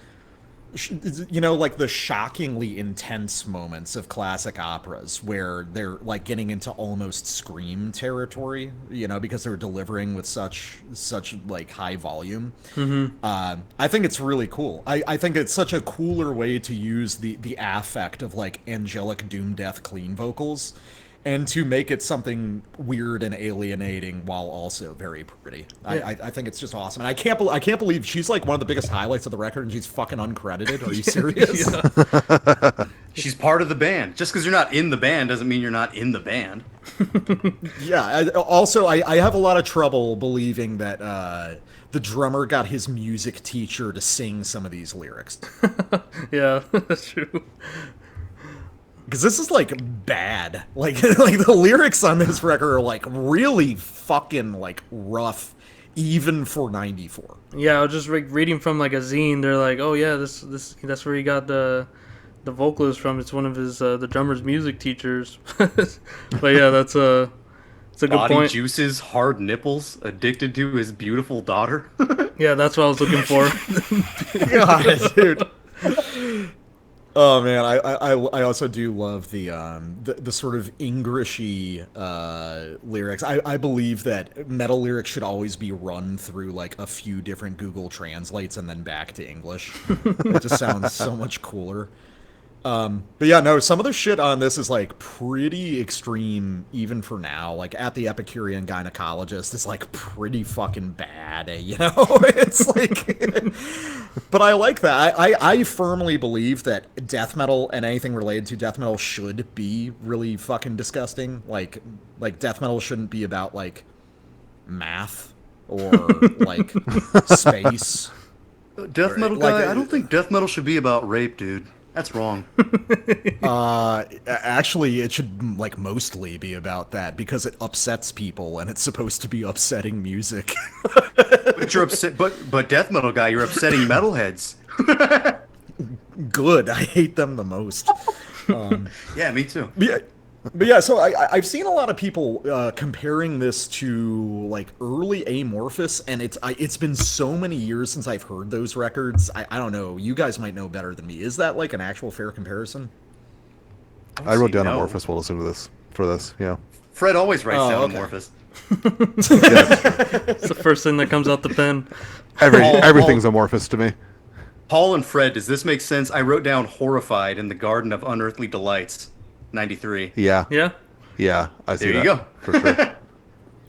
like the shockingly intense moments of classic operas where they're like getting into almost scream territory, because they're delivering with such like high volume. I think it's really cool. I think it's such a cooler way to use the affect of like angelic doom death clean vocals and to make it something weird and alienating while also very pretty. I think it's just awesome. And I can't believe she's like one of the biggest highlights of the record and she's fucking uncredited. Are you serious? She's part of the band. Just because you're not in the band doesn't mean you're not in the band. Yeah. Also, I have a lot of trouble believing that the drummer got his music teacher to sing some of these lyrics. Yeah, that's true. Because this is like bad. Like the lyrics on this record are like really fucking like rough, even for 94. Yeah, I was just reading from like a zine. They're like, oh yeah, this that's where he got the vocalist from. It's one of his the drummer's music teachers. But yeah, it's a good Body point. juices, hard nipples, addicted to his beautiful daughter. Yeah, that's what I was looking for. God, dude. Oh man, I also do love the sort of Englishy lyrics. I believe that metal lyrics should always be run through like a few different Google Translates and then back to English. It just sounds so much cooler. But yeah, no, some of the shit on this is like pretty extreme even for now. Like At the Epicurean Gynecologist is like pretty fucking bad, you know? It's like but I like that. I firmly believe that death metal and anything related to death metal should be really fucking disgusting. Like death metal shouldn't be about like math or like space. Death metal guy, I don't think death metal should be about rape, dude. That's wrong. Actually, it should like mostly be about that because it upsets people and it's supposed to be upsetting music. But you're upset. But death metal guy, you're upsetting metalheads. Good. I hate them the most. Yeah, me too. But yeah, so I've seen a lot of people comparing this to like early Amorphous, and it's been so many years since I've heard those records. I don't know. You guys might know better than me. Is that like an actual fair comparison? I wrote down Amorphous while listening to this for this. Yeah. Fred always writes down okay. Amorphous. It's the first thing that comes out the pen. Everything's amorphous to me. Paul and Fred, does this make sense? I wrote down Horrified in the Garden of Unearthly Delights, 93. Yeah. Yeah. Yeah, I see There you that. go. For sure.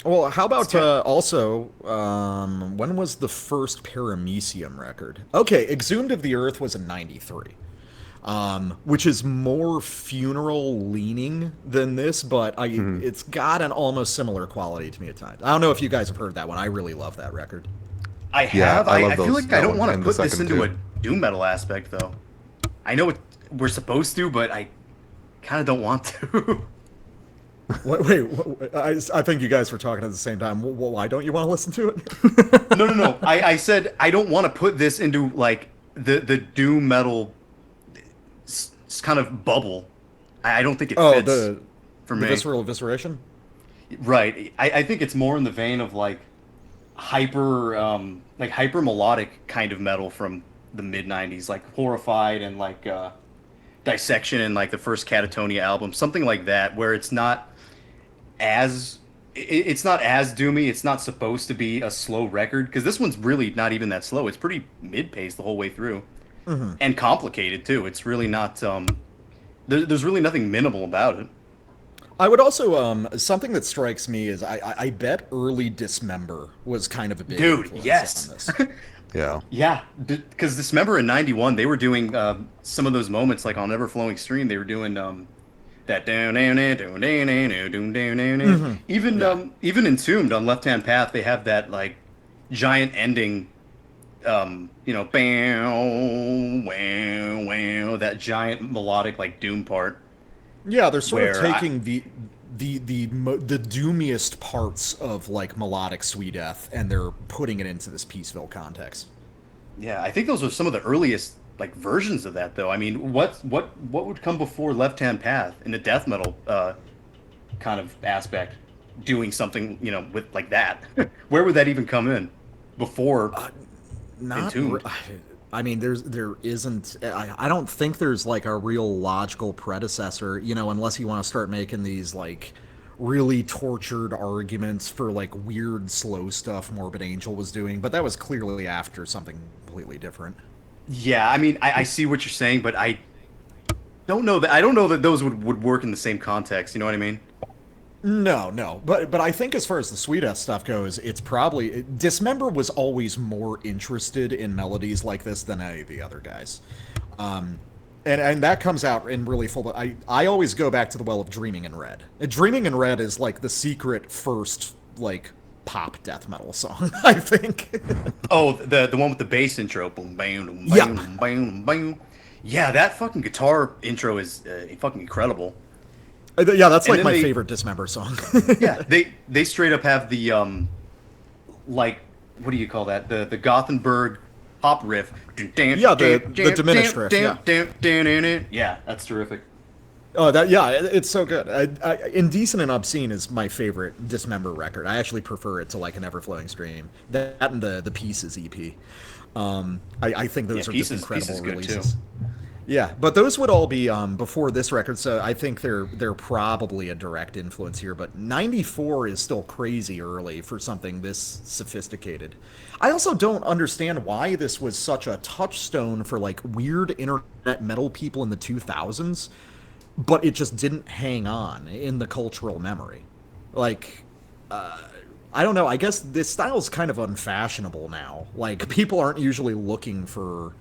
Well, how about also, when was the first Paramecium record? Okay, Exhumed of the Earth was in 93, which is more funeral-leaning than this, but it's got an almost similar quality to me at times. I don't know if you guys have heard that one. I really love that record. I have. I love I feel those- like I that don't one want to and the put this second into too. a doom metal aspect, though. I know we're supposed to, but I kind of don't want to. Wait, I think you guys were talking at the same time. Why don't you want to listen to it? No. I said I don't want to put this into like the doom metal kind of bubble. I don't think it fits for the me. Visceral Evisceration? Right. I think it's more in the vein of like hyper melodic kind of metal from the mid 90s, like Horrified and like Dissection and like the first Catatonia album, something like that, where it's not as doomy. It's not supposed to be a slow record, because this one's really not even that slow. It's pretty mid-paced the whole way through, and complicated too. It's really not. There's really nothing minimal about it. I would also something that strikes me is I bet early Dismember was kind of a big Dude, influence yes. on this. Yeah, because Dismember in '91 they were doing some of those moments like on Everflowing Stream. They were doing that down. Even Entombed on Left Hand Path, they have that like giant ending. Bam, wow, wow, that giant melodic like doom part. Yeah, they're sort of Where taking the doomiest parts of like melodic sweet death, and they're putting it into this Peaceville context. Yeah, I think those are some of the earliest like versions of that, though. I mean, what would come before Left Hand Path in the death metal kind of aspect, doing something with like that? Where would that even come in before Entombed? I mean, there isn't. I don't think there's like a real logical predecessor, unless you want to start making these like really tortured arguments for like weird slow stuff Morbid Angel was doing, but that was clearly after something completely different. Yeah, I mean, I see what you're saying, but I don't know that those would work in the same context. You know what I mean? No, but I think as far as the sweet death stuff goes, it's probably Dismember was always more interested in melodies like this than any of the other guys, and that comes out in really full. But I always go back to the well of Dreaming in Red. Dreaming in Red is like the secret first like pop death metal song, I think. Oh, the one with the bass intro. Boom, bam, boom, Yeah. bam, bam, bam. Yeah, that fucking guitar intro is fucking incredible. Yeah, that's And like then my favorite Dismember song. Yeah, they straight up have the like, what do you call that? The Gothenburg pop riff. Yeah, the diminished riff, yeah. Yeah, that's terrific. Oh, it's so good. Indecent and Obscene is my favorite Dismember record. I actually prefer it to like an Everflowing Stream. That and the Pieces EP. I think those are just Pieces incredible is good releases. too. Yeah, but those would all be before this record, so I think they're probably a direct influence here. But '94 is still crazy early for something this sophisticated. I also don't understand why this was such a touchstone for like weird internet metal people in the 2000s, but it just didn't hang on in the cultural memory. Like, I don't know. I guess this style's kind of unfashionable now. Like, people aren't usually looking for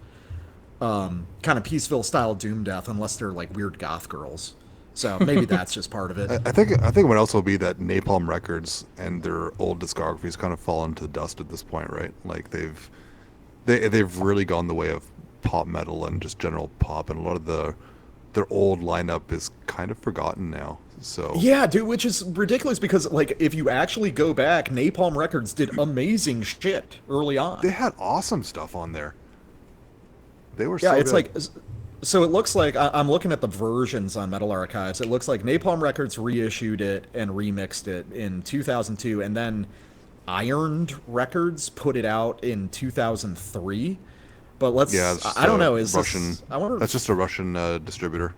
kind of Peaceville style doom death unless they're like weird goth girls. So maybe that's just part of it. I think what else will be that Napalm Records and their old discographies kind of fallen to the dust at this point, right? Like they've really gone the way of pop metal and just general pop, and a lot of their old lineup is kind of forgotten now. So yeah, dude, which is ridiculous because like if you actually go back, Napalm Records did amazing shit early on. they had awesome stuff on there. They were Yeah, so it's good. like, so it looks like, I'm looking at the versions on Metal Archives. It looks like Napalm Records reissued it and remixed it in 2002, and then Ironed Records put it out in 2003. But it's I don't know, Russian. I wonder. That's just a Russian distributor.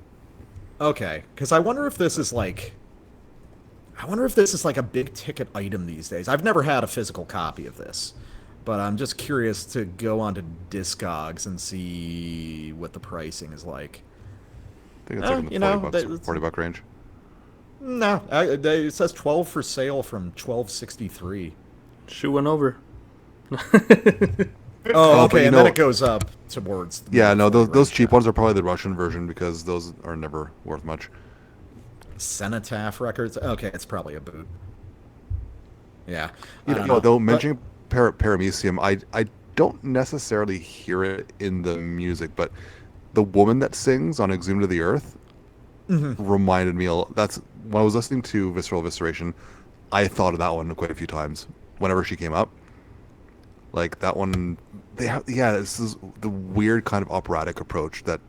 Okay, because I wonder if this is like, a big ticket item these days. I've never had a physical copy of this, but I'm just curious to go onto Discogs and see what the pricing is like. I think it's like in the $40 range. No, it says 12 for sale from 1263. Shoot one over. Oh, okay, but and then it goes up towards. Yeah, no, those range. cheap ones are probably the Russian version because those are never worth much. Cenotaph Records. Okay, it's probably a boot. Yeah. I You don't know, know. though, But- mentioning Paramecium, I don't necessarily hear it in the music, but the woman that sings on Exhumed to the Earth reminded me. That's when I was listening to Visceral Evisceration, I thought of that one quite a few times whenever she came up. Like that one, this is the weird kind of operatic approach that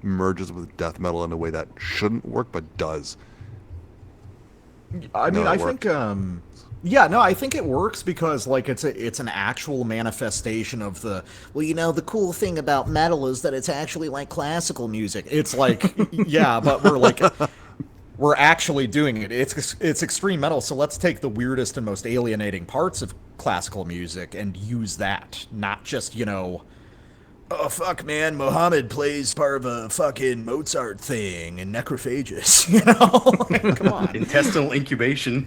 merges with death metal in a way that shouldn't work but does. I mean, No, I it think, worked. yeah, no, I think it works because like it's an actual manifestation of the, well, you know, the cool thing about metal is that it's actually like classical music. It's like, yeah, but we're actually doing it. It's extreme metal, so let's take the weirdest and most alienating parts of classical music and use that, not just, you know, oh fuck man, Muhammad plays part of a fucking Mozart thing and Necrophagus, you know? Come on. Intestinal incubation.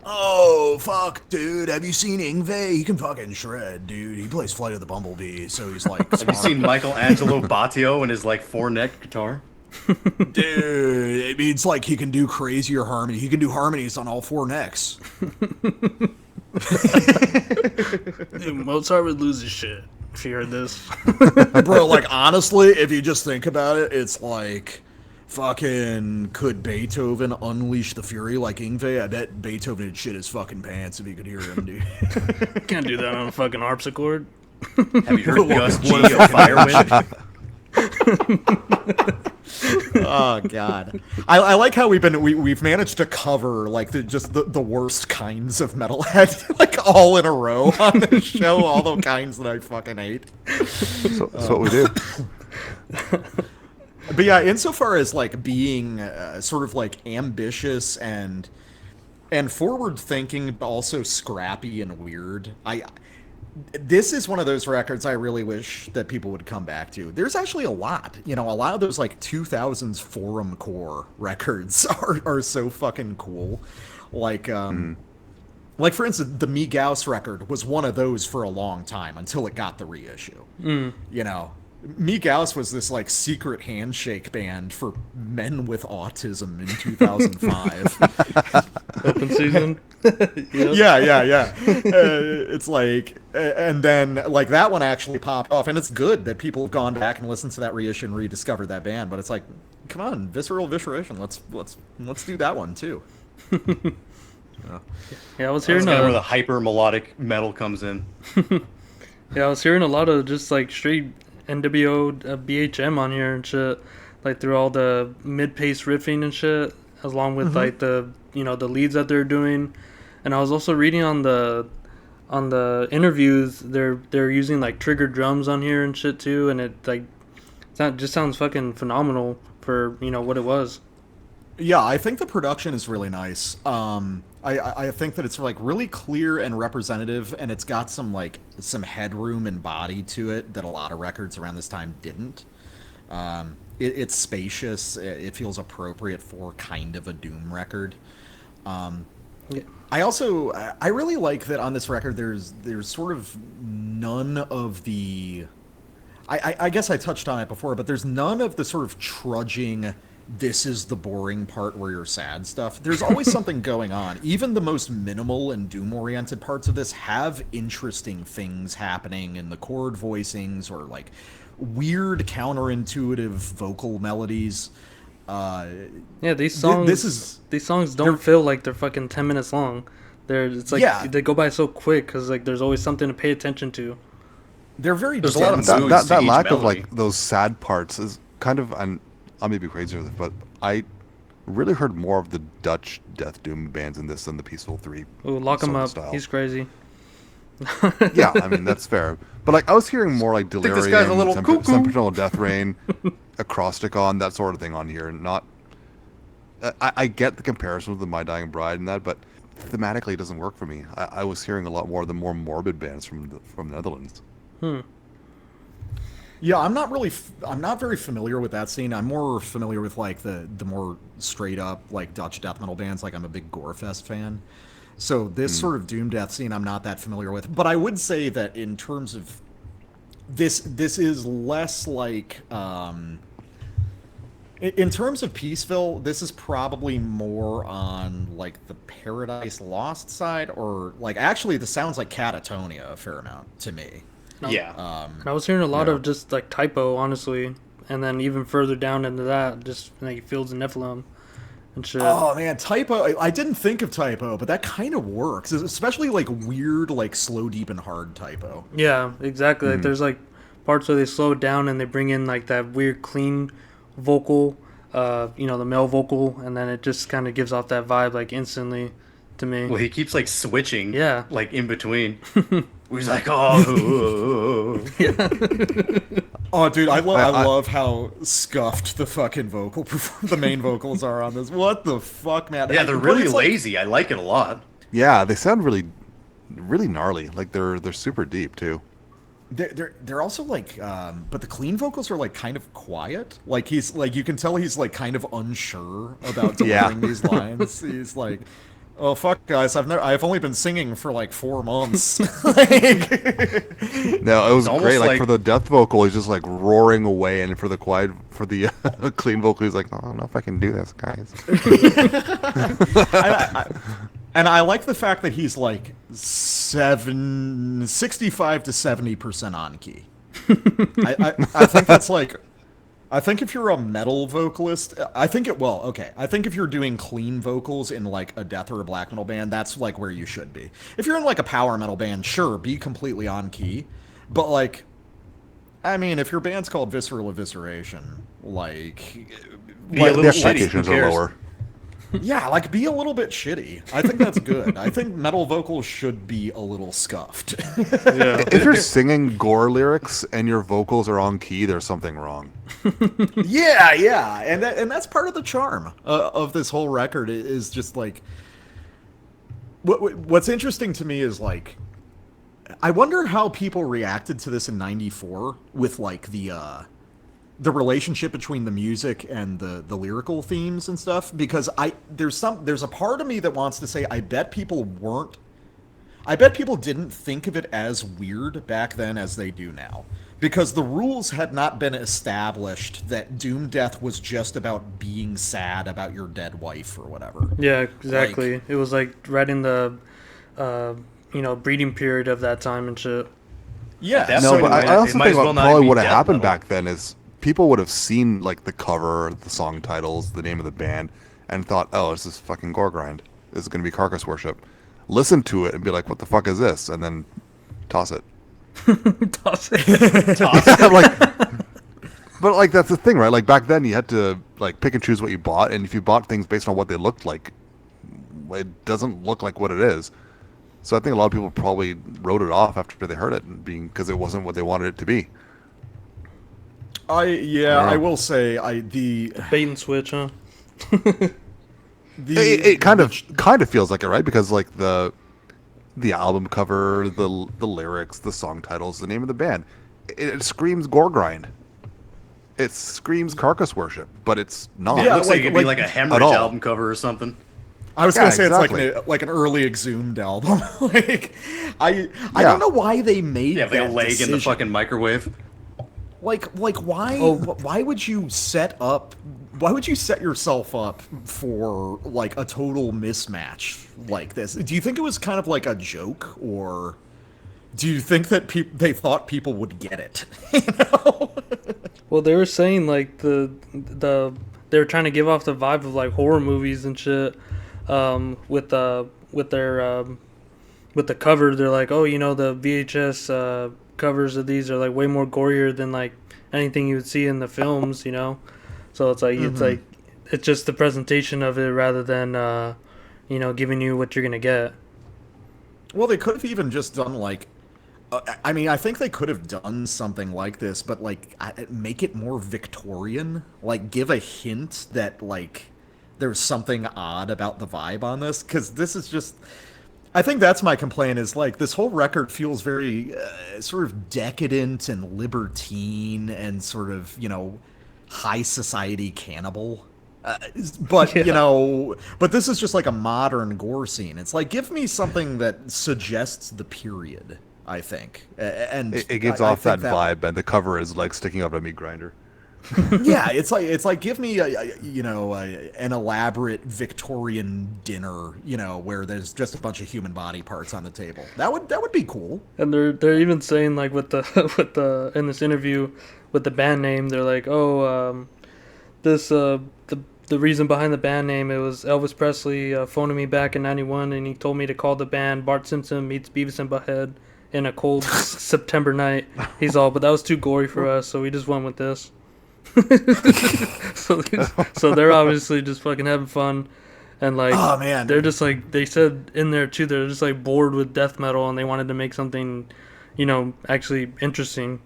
Oh, fuck, dude. Have you seen Ingve? He can fucking shred, dude. He plays Flight of the Bumblebee, so he's like... Have you seen Michelangelo Battio and his like 4-neck guitar? Dude, it means like he can do crazier harmony. He can do harmonies on all 4 necks. Dude, Mozart would lose his shit if he heard this. Bro, like, honestly, if you just think about it, it's like... Fucking, could Beethoven unleash the fury like Ingve? I bet Beethoven would shit his fucking pants if he could hear him, dude. Can't do that on a fucking harpsichord. Have you heard Gus G of Firewind? Oh god, I like how we've managed to cover like the worst kinds of metalhead like all in a row on this show, all the kinds that I fucking hate. So that's what we do. But yeah, insofar as like being sort of like ambitious and forward thinking, but also scrappy and weird, this is one of those records I really wish that people would come back to. There's actually a lot, you know, a lot of those like 2000s forum core records are so fucking cool. Like, like for instance, the Me Gauss record was one of those for a long time until it got the reissue. You know, Me Gauss was this like secret handshake band for men with autism in 2005. Open season. Yep. Yeah. It's like, and then like that one actually popped off, and it's good that people have gone back and listened to that reissue and rediscovered that band. But it's like, come on, Visceral Evisceration, let's do that one too. Yeah, I was That's hearing kind of where the hyper melodic metal comes in. Yeah, I was hearing a lot of just like straight NWO BHM on here and shit, like through all the mid-pace riffing and shit, along with like the, you know, the leads that they're doing. And I was also reading on the interviews they're using like trigger drums on here and shit too, and it's That just sounds fucking phenomenal for what it was. Yeah, I think the production is really nice. I think that it's like really clear and representative, and it's got some headroom and body to it that a lot of records around this time didn't. It's spacious. It feels appropriate for kind of a doom record. Yeah. I really like that on this record. There's sort of none of the. I guess I touched on it before, but there's none of the sort of trudging. This is the boring part where you're sad stuff. There's always something going on. Even the most minimal and doom-oriented parts of this have interesting things happening in the chord voicings or like weird counterintuitive vocal melodies. Yeah, these songs. These songs don't feel like they're fucking 10 minutes long. It's like they go by so quick because like there's always something to pay attention to. They're very. There's a lot of that lack of like those sad parts is kind of I may be crazy with it, but I really heard more of the Dutch death doom bands in this than the Peaceful 3. Ooh, lock him up. Style. He's crazy. Yeah, I mean that's fair. But like I was hearing more like Delirium, this guy's a little cuckoo. Sempiternal Death Rain, Acrosticon, that sort of thing on here. Not, I get the comparison with the My Dying Bride and that, but thematically it doesn't work for me. I was hearing a lot more of the more morbid bands from the Netherlands. Yeah, I'm not very familiar with that scene. I'm more familiar with like the more straight up like Dutch death metal bands. Like I'm a big Gorefest fan. So this sort of doom death scene I'm not that familiar with. But I would say that in terms of this is less like in terms of Peaceville, this is probably more on like the Paradise Lost side, or like actually this sounds like Catatonia a fair amount to me. Yeah. I was hearing a lot of just like typo, honestly, and then even further down into that, just like Fields and Nephilim and shit. Oh man, typo! I didn't think of typo, but that kind of works, especially like weird, like slow, deep, and hard typo. Yeah, exactly. Like there's like parts where they slow it down and they bring in like that weird clean vocal, the male vocal, and then it just kind of gives off that vibe like instantly to me. Well, he keeps like switching. Yeah. Like in between. He's like, oh. Oh, dude, I love how scuffed the fucking the main vocals are on this. What the fuck, man? Yeah, they're really lazy. I like it a lot. Yeah, they sound really, really gnarly. Like they're super deep too. They're also like, but the clean vocals are like kind of quiet. Like he's like you can tell he's like kind of unsure about delivering these lines. He's like. Oh fuck, guys! I've only been singing for like 4 months. No, it was great. Like for the death vocal, he's just like roaring away, and for the clean vocal, he's like, "I don't know if I can do this, guys." And I like the fact that he's like 65 to 70% on key. I think that's like. I think if you're a metal vocalist, I think if you're doing clean vocals in like a death or a black metal band, that's like where you should be. If you're in like a power metal band, sure, be completely on key. But like, I mean, if your band's called Visceral Evisceration, like Be a little the shitty. expectations Who are cares? lower. yeah, like be a little bit shitty. I think that's good. I think metal vocals should be a little scuffed. Yeah. If you're singing gore lyrics and your vocals are on key, there's something wrong. Yeah, and that's part of the charm of this whole record is just like what's interesting to me is like I wonder how people reacted to this in '94 with like the relationship between the music and the lyrical themes and stuff, because there's a part of me that wants to say I bet people didn't think of it as weird back then as they do now. Because the rules had not been established that doom death was just about being sad about your dead wife or whatever. Yeah, exactly. It was like right in the, breeding period of that time and shit. Yeah. That's No, so but it I also might think as well what not probably be would have death happened metal. back then is people would have seen like the cover, the song titles, the name of the band, and thought, "Oh, this is fucking gore grind. This is going to be carcass worship." Listen to it and be like, "What the fuck is this?" And then toss it. Toss it. Like, but like that's the thing, right? Like back then, you had to like pick and choose what you bought, and if you bought things based on what they looked like, it doesn't look like what it is. So I think a lot of people probably wrote it off after they heard it, because it wasn't what they wanted it to be. I will say the Bait and switch, huh? It kind of feels like it, right? Because like the album cover, the lyrics, the song titles, the name of the band, it screams gore grind. It screams carcass worship, but it's not. It looks like it could be like a Hemorrhage album cover or something. I was gonna say exactly. it's like an early Exhumed album. Like I don't know why they made Yeah, like that a leg decision. in the fucking microwave. Like why? Why would you set yourself up for like a total mismatch like this? Do you think it was kind of like a joke, or do you think that they thought people would get it? You know? Well, they were saying like they were trying to give off the vibe of like horror movies and shit. With the cover, they're like, oh, the VHS covers of these are like way more gorier than like anything you would see in the films, So it's like it's just the presentation of it rather than giving you what you're gonna get. Well, they could have even just done like, I think they could have done something like this, but like make it more Victorian. Like give a hint that like there's something odd about the vibe on this, because this is just. I think that's my complaint, is like this whole record feels very sort of decadent and libertine and sort of high society cannibal. But but this is just like a modern gore scene. It's like, give me something that suggests the period. I think, and it gives off that vibe, and the cover is like sticking up a meat grinder. Yeah, it's like give me an elaborate Victorian dinner, where there's just a bunch of human body parts on the table. That would be cool. And they're even saying like with the in this interview with the band name, they're like, the reason behind the band name, it was Elvis Presley phoning me back in '91, and he told me to call the band Bart Simpson Meets Beavis and Butthead in a cold September night. He's all, but that was too gory for us, so we just went with this. so they're obviously just fucking having fun, and like, oh man, they're just like, they said in there too, they're just like bored with death metal and they wanted to make something actually interesting.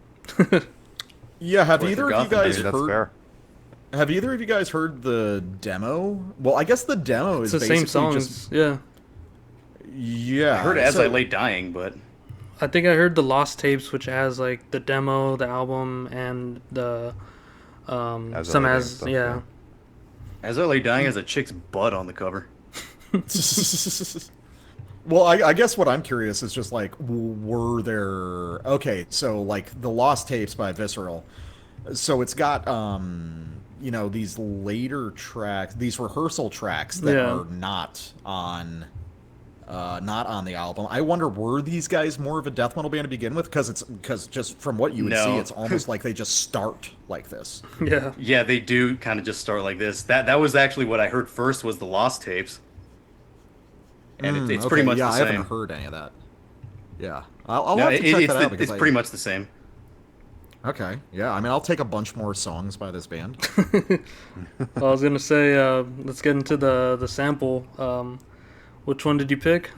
Yeah, have either of you guys That's heard fair. Have either of you guys heard the demo? Well, I guess the demo is the basically same songs. just I heard As I Lay Dying, but I think I heard the Lost Tapes, which has like the demo, the album, and the As I Lay Dying has a chick's butt on the cover. Well, I guess what I'm curious is just like, were there... Okay, so like the Lost Tapes by Visceral. So it's got, these later tracks, these rehearsal tracks that are not on the album. I wonder, were these guys more of a death metal band to begin with? Because just from what you would see, it's almost like they just start like this. Yeah, they do kind of just start like this. That was actually what I heard first, was the Lost Tapes. And it's pretty much the same. I haven't heard any of that. Yeah. I'll have to check that out. It's pretty much the same. Okay. Yeah, I mean, I'll take a bunch more songs by this band. Well, I was going to say, let's get into the sample. Which one did you pick?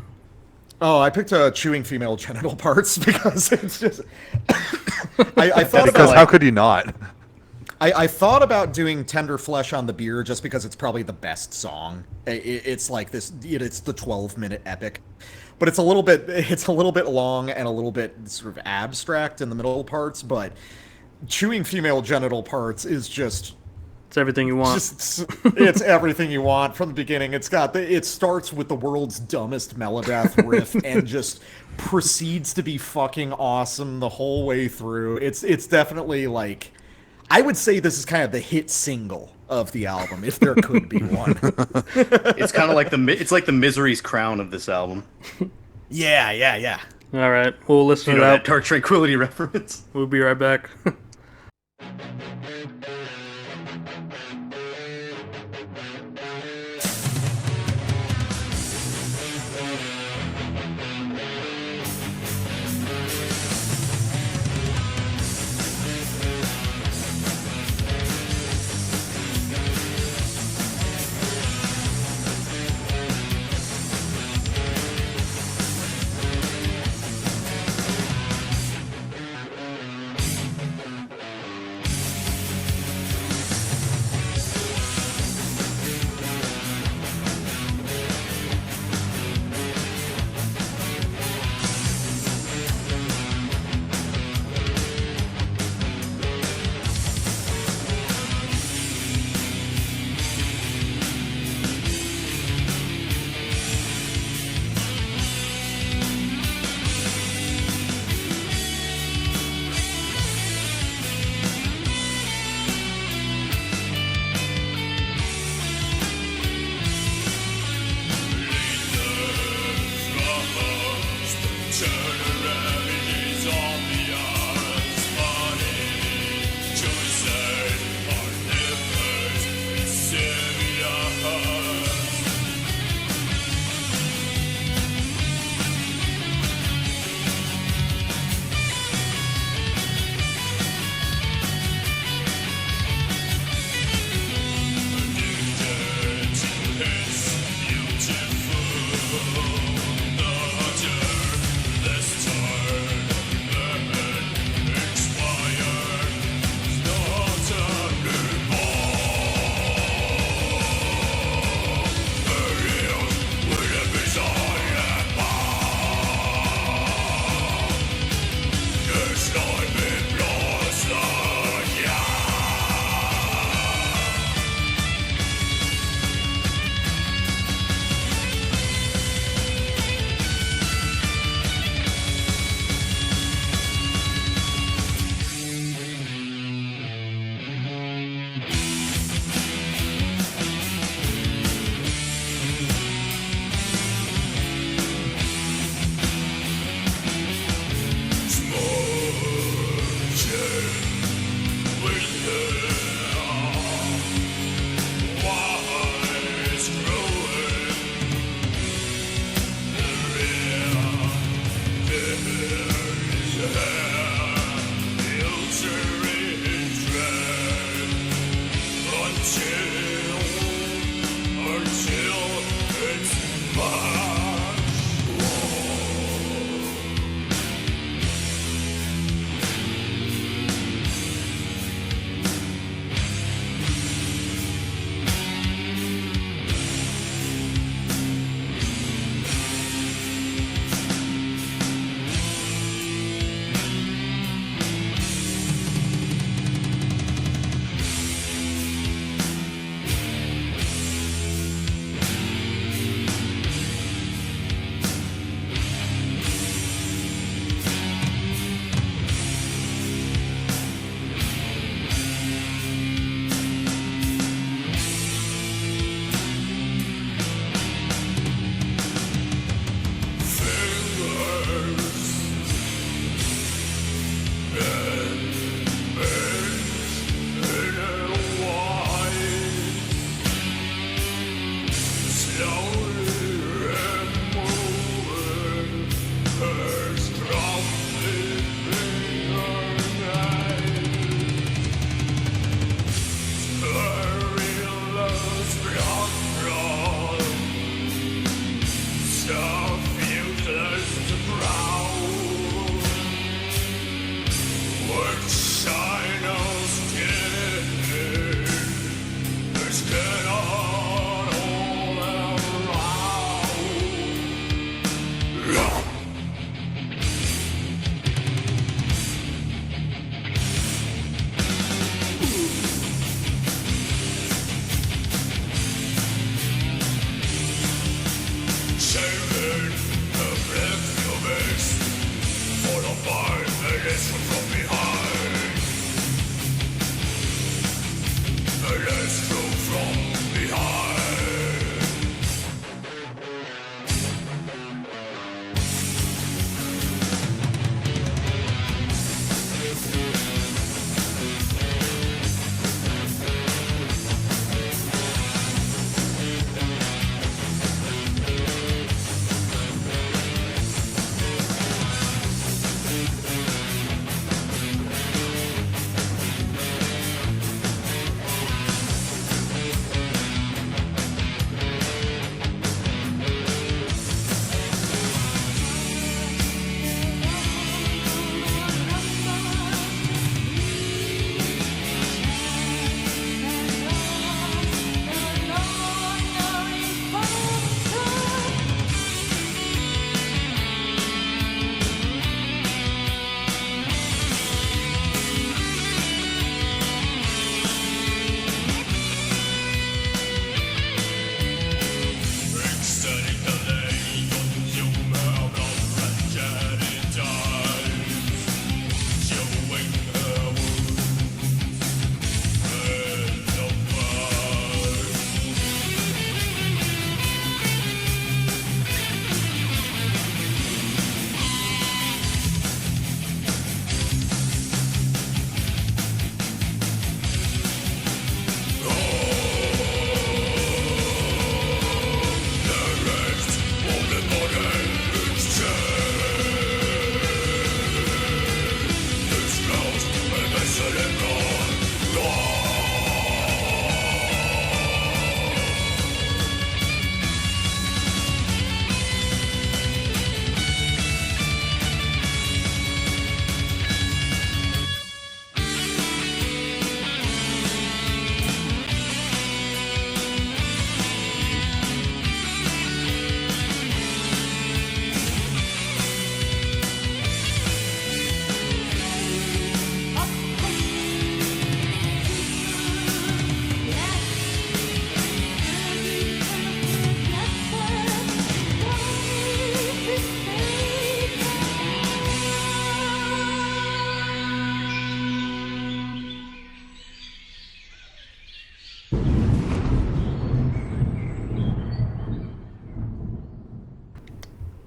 Oh, I picked chewing female genital parts because it's just... I thought because about, how could you not? I thought about doing Tender Flesh on the Beer just because it's probably the best song. It's like this, it's the 12-minute epic. But it's a little bit long and a little bit sort of abstract in the middle parts, but chewing female genital parts is just... It's everything you want. It's everything you want from the beginning. It starts with the world's dumbest melodeath riff and just proceeds to be fucking awesome the whole way through. It's definitely like... I would say this is kind of the hit single of the album, if there could be one. It's kind of like the Misery's crown of this album. Yeah. All right, we'll listen to that Dark Tranquility reference. We'll be right back.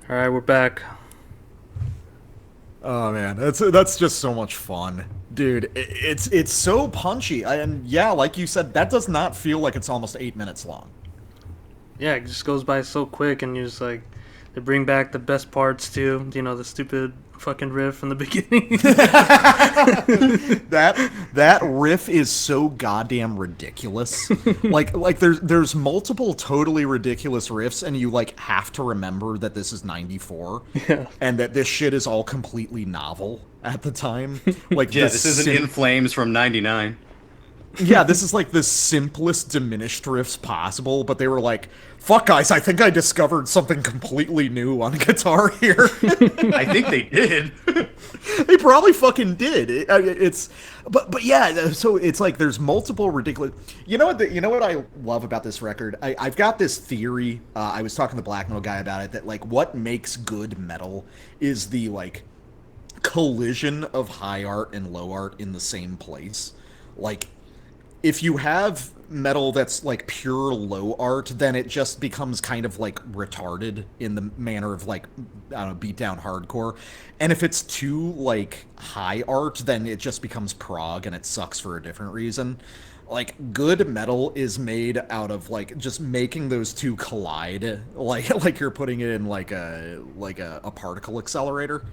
All right, we're back. Oh man, that's just so much fun, dude. It's so punchy, and yeah, like you said, that does not feel like it's almost 8 minutes long. Yeah, it just goes by so quick, and you're just like, they bring back the best parts too. You know, the stupid fucking riff from the beginning. That riff is so goddamn ridiculous. like there's multiple totally ridiculous riffs, and you like have to remember that this is 94, Yeah. and that this shit is all completely novel at the time. Like Yeah, this isn't In Flames from '99. Yeah, this is like the simplest diminished riffs possible, but they were like, fuck guys, I think I discovered something completely new on guitar here. I think they did. They probably fucking did. But yeah, so it's like there's multiple ridiculous. You know what I love about this record? I've got this theory. I was talking to the black metal guy about it, that like what makes good metal is the like collision of high art and low art in the same place. Like, if you have metal that's like pure low art, then it just becomes kind of like retarded in the manner of like, I don't know, beat down hardcore. And if it's too like high art, then it just becomes prog and it sucks for a different reason. Like, good metal is made out of like just making those two collide, like you're putting it in like a particle accelerator.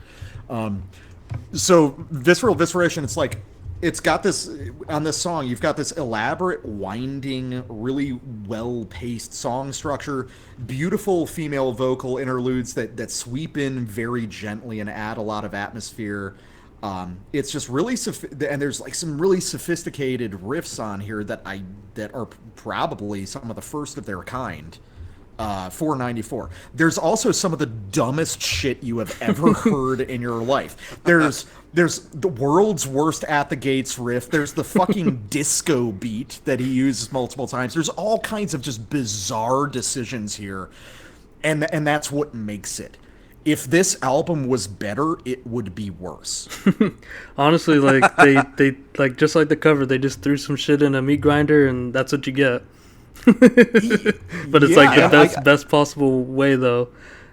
So Visceral Evisceration, it's like, it's got this, on this song, you've got this elaborate, winding, really well-paced song structure, beautiful female vocal interludes that sweep in very gently and add a lot of atmosphere. It's just really, and there's like some really sophisticated riffs on here that are probably some of the first of their kind. 494. There's also some of the dumbest shit you have ever heard in your life. There's the world's worst at the gates riff. There's the fucking disco beat that he uses multiple times. There's all kinds of just bizarre decisions here, and that's what makes it. If this album was better, it would be worse. Honestly, like they like, just like the cover, they just threw some shit in a meat grinder, and that's what you get. But it's like the best possible way, though,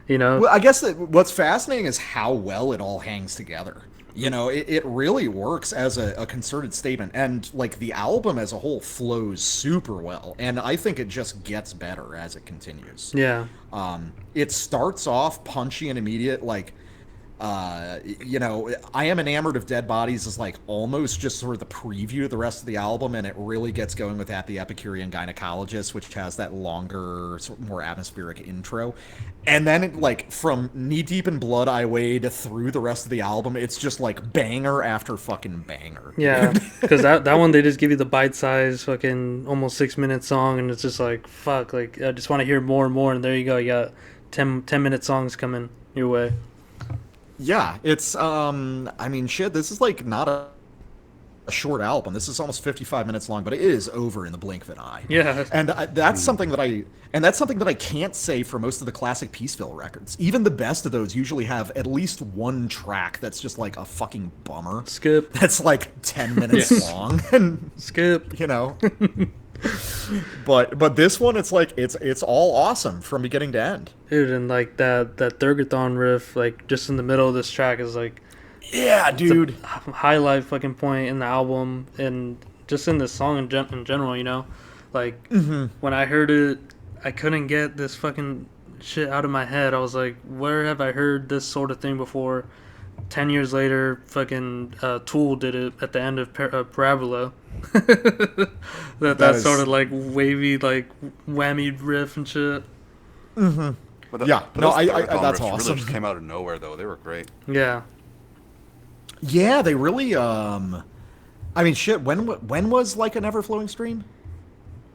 you know. Well, I guess that what's fascinating is how well it all hangs together. You know, it really works as a concerted statement, and like the album as a whole flows super well, and I think it just gets better as it continues. Yeah. It starts off punchy and immediate, like, you know, I Am Enamored of Dead Bodies is like almost just sort of the preview of the rest of the album, and it really gets going with At the Epicurean Gynecologist, which has that longer, sort of more atmospheric intro. And then, it, like, from Knee Deep in Blood I Wade through the rest of the album, it's just like banger after fucking banger. Yeah, because that one, they just give you the bite-sized fucking almost 6-minute song, and it's just like, fuck, like, I just want to hear more and more, and there you go, you got 10-minute songs coming your way. Yeah, it's, I mean, shit, this is, like, not a short album. This is almost 55 minutes long, but it is over in the blink of an eye. Yeah. And that's something that I can't say for most of the classic Peaceville records. Even the best of those usually have at least one track that's just, like, a fucking bummer. Skip. That's, like, 10 minutes long. And, Skip. you know. But this one, it's like it's all awesome from beginning to end. Dude, and like that Thurgathon riff, like just in the middle of this track, is like, yeah, dude, highlight fucking point in the album, and just in this song in general, you know, like when I heard it, I couldn't get this fucking shit out of my head. I was like, where have I heard this sort of thing before? 10 years later, fucking Tool did it at the end of Parabola. that sort of like wavy, like whammy riff and shit. But yeah, no, those that's riffs awesome. really just came out of nowhere, though. They were great. Yeah. Yeah, they really. I mean, shit. When was Like an Ever-Flowing Stream?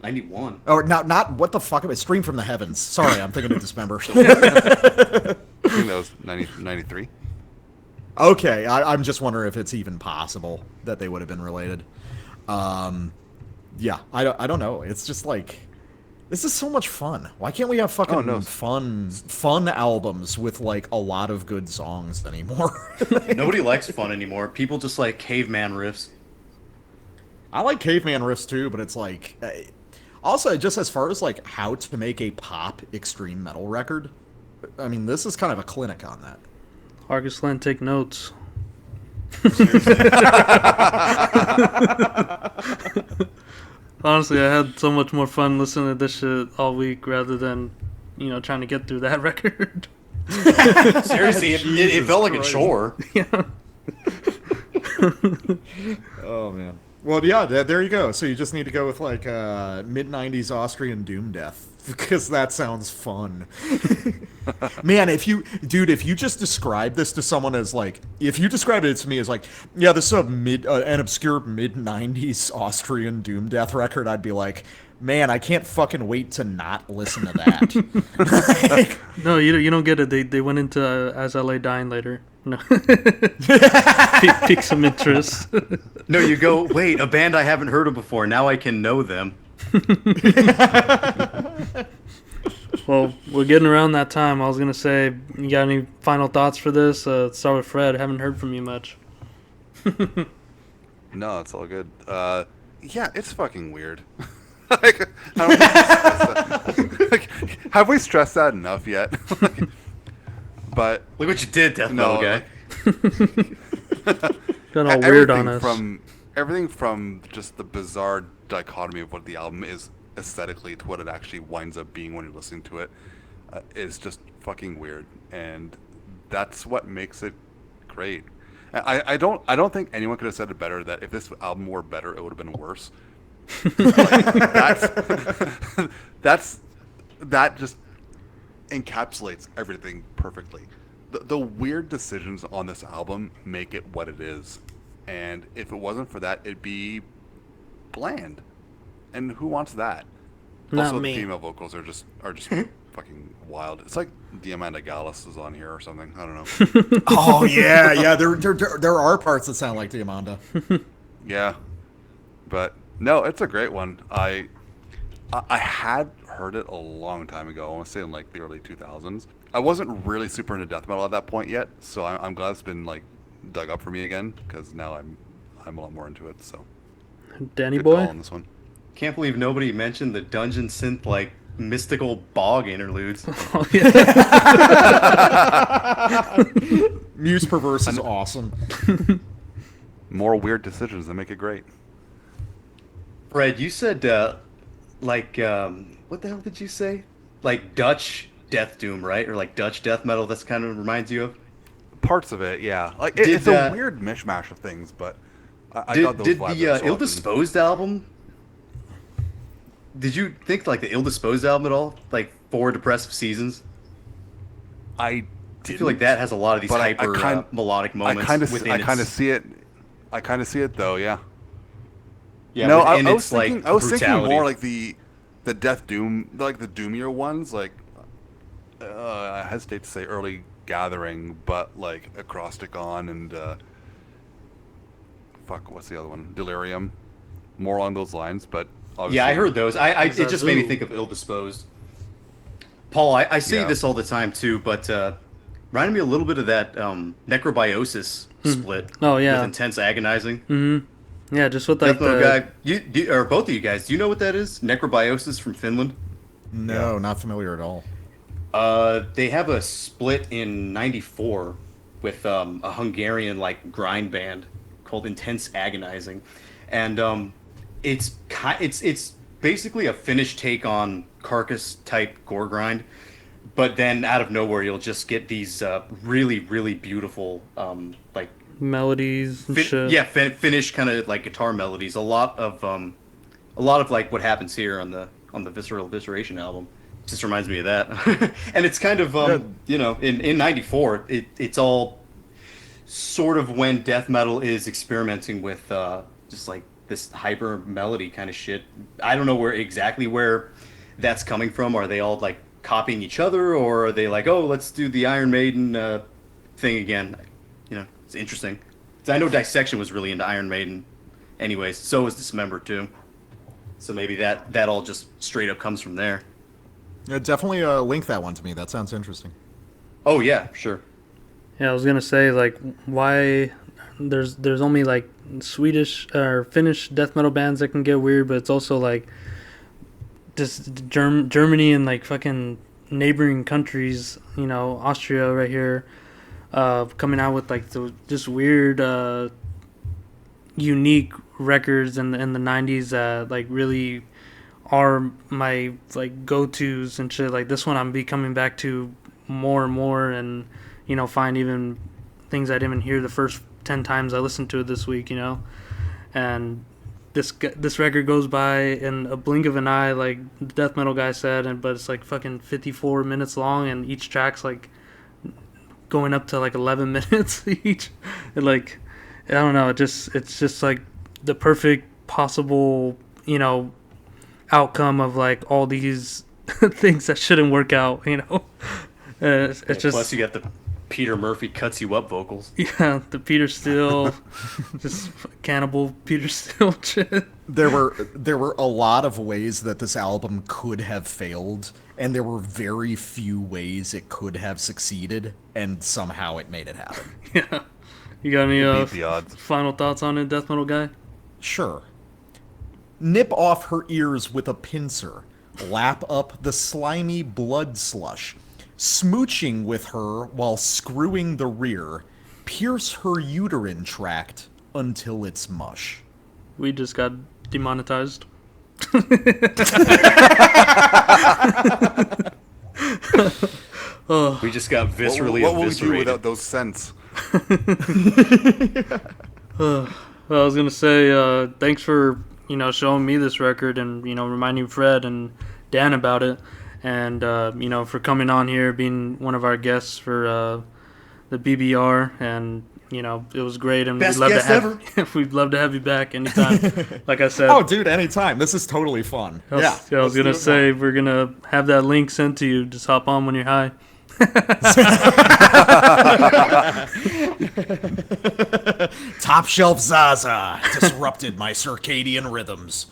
91. Or not what the fuck? Stream from the Heavens. Sorry, I'm thinking of Dismember. I think that was 93. Okay, I'm just wondering if it's even possible that they would have been related. Yeah, I don't know. It's just like, this is so much fun. Why can't we have fucking fun albums with like a lot of good songs anymore? Nobody likes fun anymore. People just like caveman riffs. I like caveman riffs too, but it's like, also just as far as like how to make a pop extreme metal record, I mean, this is kind of a clinic on that. Arghoslent, take notes. Honestly, I had so much more fun listening to this shit all week rather than, trying to get through that record. Seriously, it felt like a chore. Yeah. Oh, man. Well, yeah, there you go. So you just need to go with, like, mid-90s Austrian doom death, because that sounds fun. Man, if you just describe this to someone as, like, if you described it to me as, like, yeah, this is an obscure mid-90s Austrian doom death record, I'd be like, man, I can't fucking wait to not listen to that. No, you don't get it. They went into As I Lay Dying later. No. Pique some interest. No, you go, wait, a band I haven't heard of before. Now I can know them. Well, we're getting around that time. I was going to say, you got any final thoughts for this? Start with Fred. I haven't heard from you much. No, it's all good. Yeah, it's fucking weird. Like, I don't like, have we stressed that enough yet? But Look what you did, Death Metal guy. Got all weird on everything us. Everything from just the bizarre dichotomy of what the album is aesthetically to what it actually winds up being when you're listening to it is just fucking weird, and that's what makes it great. I don't think anyone could have said it better, that if this album were better, it would have been worse. Like, that just encapsulates everything perfectly. The weird decisions on this album make it what it is, and if it wasn't for that, it'd be bland. And who wants that? Not Also, me. the female vocals are just fucking wild. It's like Diamanda Gallus is on here or something. I don't know. Oh, yeah. There are parts that sound like Diamanda. Yeah, but no, it's a great one. I had heard it a long time ago. I want to say in like the early 2000s. I wasn't really super into death metal at that point yet, so I'm glad it's been like dug up for me again, because now I'm a lot more into it. So Danny good boy? call on this one. Can't believe nobody mentioned the dungeon synth, like, mystical bog interludes. Oh, yeah. Muse Perverse is awesome. More weird decisions that make it great. Fred, you said, what the hell did you say? Like Dutch death doom, right? Or like Dutch death metal, that's kind of reminds you of? Parts of it, yeah. Like Did, it's a weird mishmash of things, but I got those Did vibes the so often. Ill Disposed album, did you think like the Ill Disposed album at all? Like 4 Depressive Seasons? I feel like that has a lot of these but hyper melodic moments. I kind of see it. I kind of see it though, yeah. Yeah, no, within I was its, like, thinking. I was thinking brutality. more like the death doom, like the doomier ones, like I hesitate to say Early Gathering, but like Acrosticon and what's the other one? Delirium, more along those lines. But obviously, yeah, I heard those. It that just made me who? think of Ill Disposed. Paul, I say Yeah. this all the time too, but reminded me a little bit of that Necrobiosis split. Oh, yeah. with Intense Agonizing. Mm-hmm. Yeah, just with like Death Metal the... guy, or both of you guys, do you know what that is? Necrobiosis from Finland. No, not familiar at all. They have a split in '94 with a Hungarian like grind band called Intense Agonizing, and it's basically a Finnish take on Carcass type gore grind, but then out of nowhere you'll just get these really really beautiful like melodies and shit. yeah Finnish kind of like guitar melodies. A lot of like what happens here on the Visceral Evisceration album. Just reminds me of that. And it's kind of in '94 it's all sort of when death metal is experimenting with just like this hyper melody kind of shit. I don't know where that's coming from. Are they all like copying each other, or are they like, oh, let's do the Iron Maiden thing again? It's interesting. I know Dissection was really into Iron Maiden anyways, so was Dismember too. So maybe that all just straight up comes from there. Yeah, definitely link that one to me. That sounds interesting. Oh yeah, sure. Yeah, I was gonna say like why there's only like Swedish or Finnish death metal bands that can get weird, but it's also like just Germany and like fucking neighboring countries, Austria right here, coming out with like just weird, unique records in the 90s that like really are my like go-tos and shit. Like this one I'm be coming back to more and more, and find even things I didn't even hear the first 10 times I listened to it this week, and this record goes by in a blink of an eye, like the death metal guy said, but it's like fucking 54 minutes long, and each track's like going up to like 11 minutes each. And like, I don't know, it's just like the perfect possible, outcome of like all these things that shouldn't work out, It's just, plus you got the Peter Murphy cuts you up vocals. Yeah, the Peter Steele, just cannibal Peter Steele shit. There were a lot of ways that this album could have failed, and there were very few ways it could have succeeded, and somehow it made it happen. Yeah. You got any Beat the odds. final thoughts on it, death metal guy? Sure. Nip off her ears with a pincer, lap up the slimy blood slush, smooching with her while screwing the rear, pierce her uterine tract until it's mush. We just got demonetized. We just got viscerally What will we do eviscerated. without those scents? Well, I was gonna say thanks for showing me this record and reminding Fred and Dan about it, and for coming on here, being one of our guests for the BBR, and it was great, and Best we'd love guest to have we'd love to have you back anytime. Like I said, Oh, dude, anytime. This is totally fun. I was Let's do gonna it say we're gonna have that link sent to you. Just hop on when you're high. Top shelf Zaza disrupted my circadian rhythms.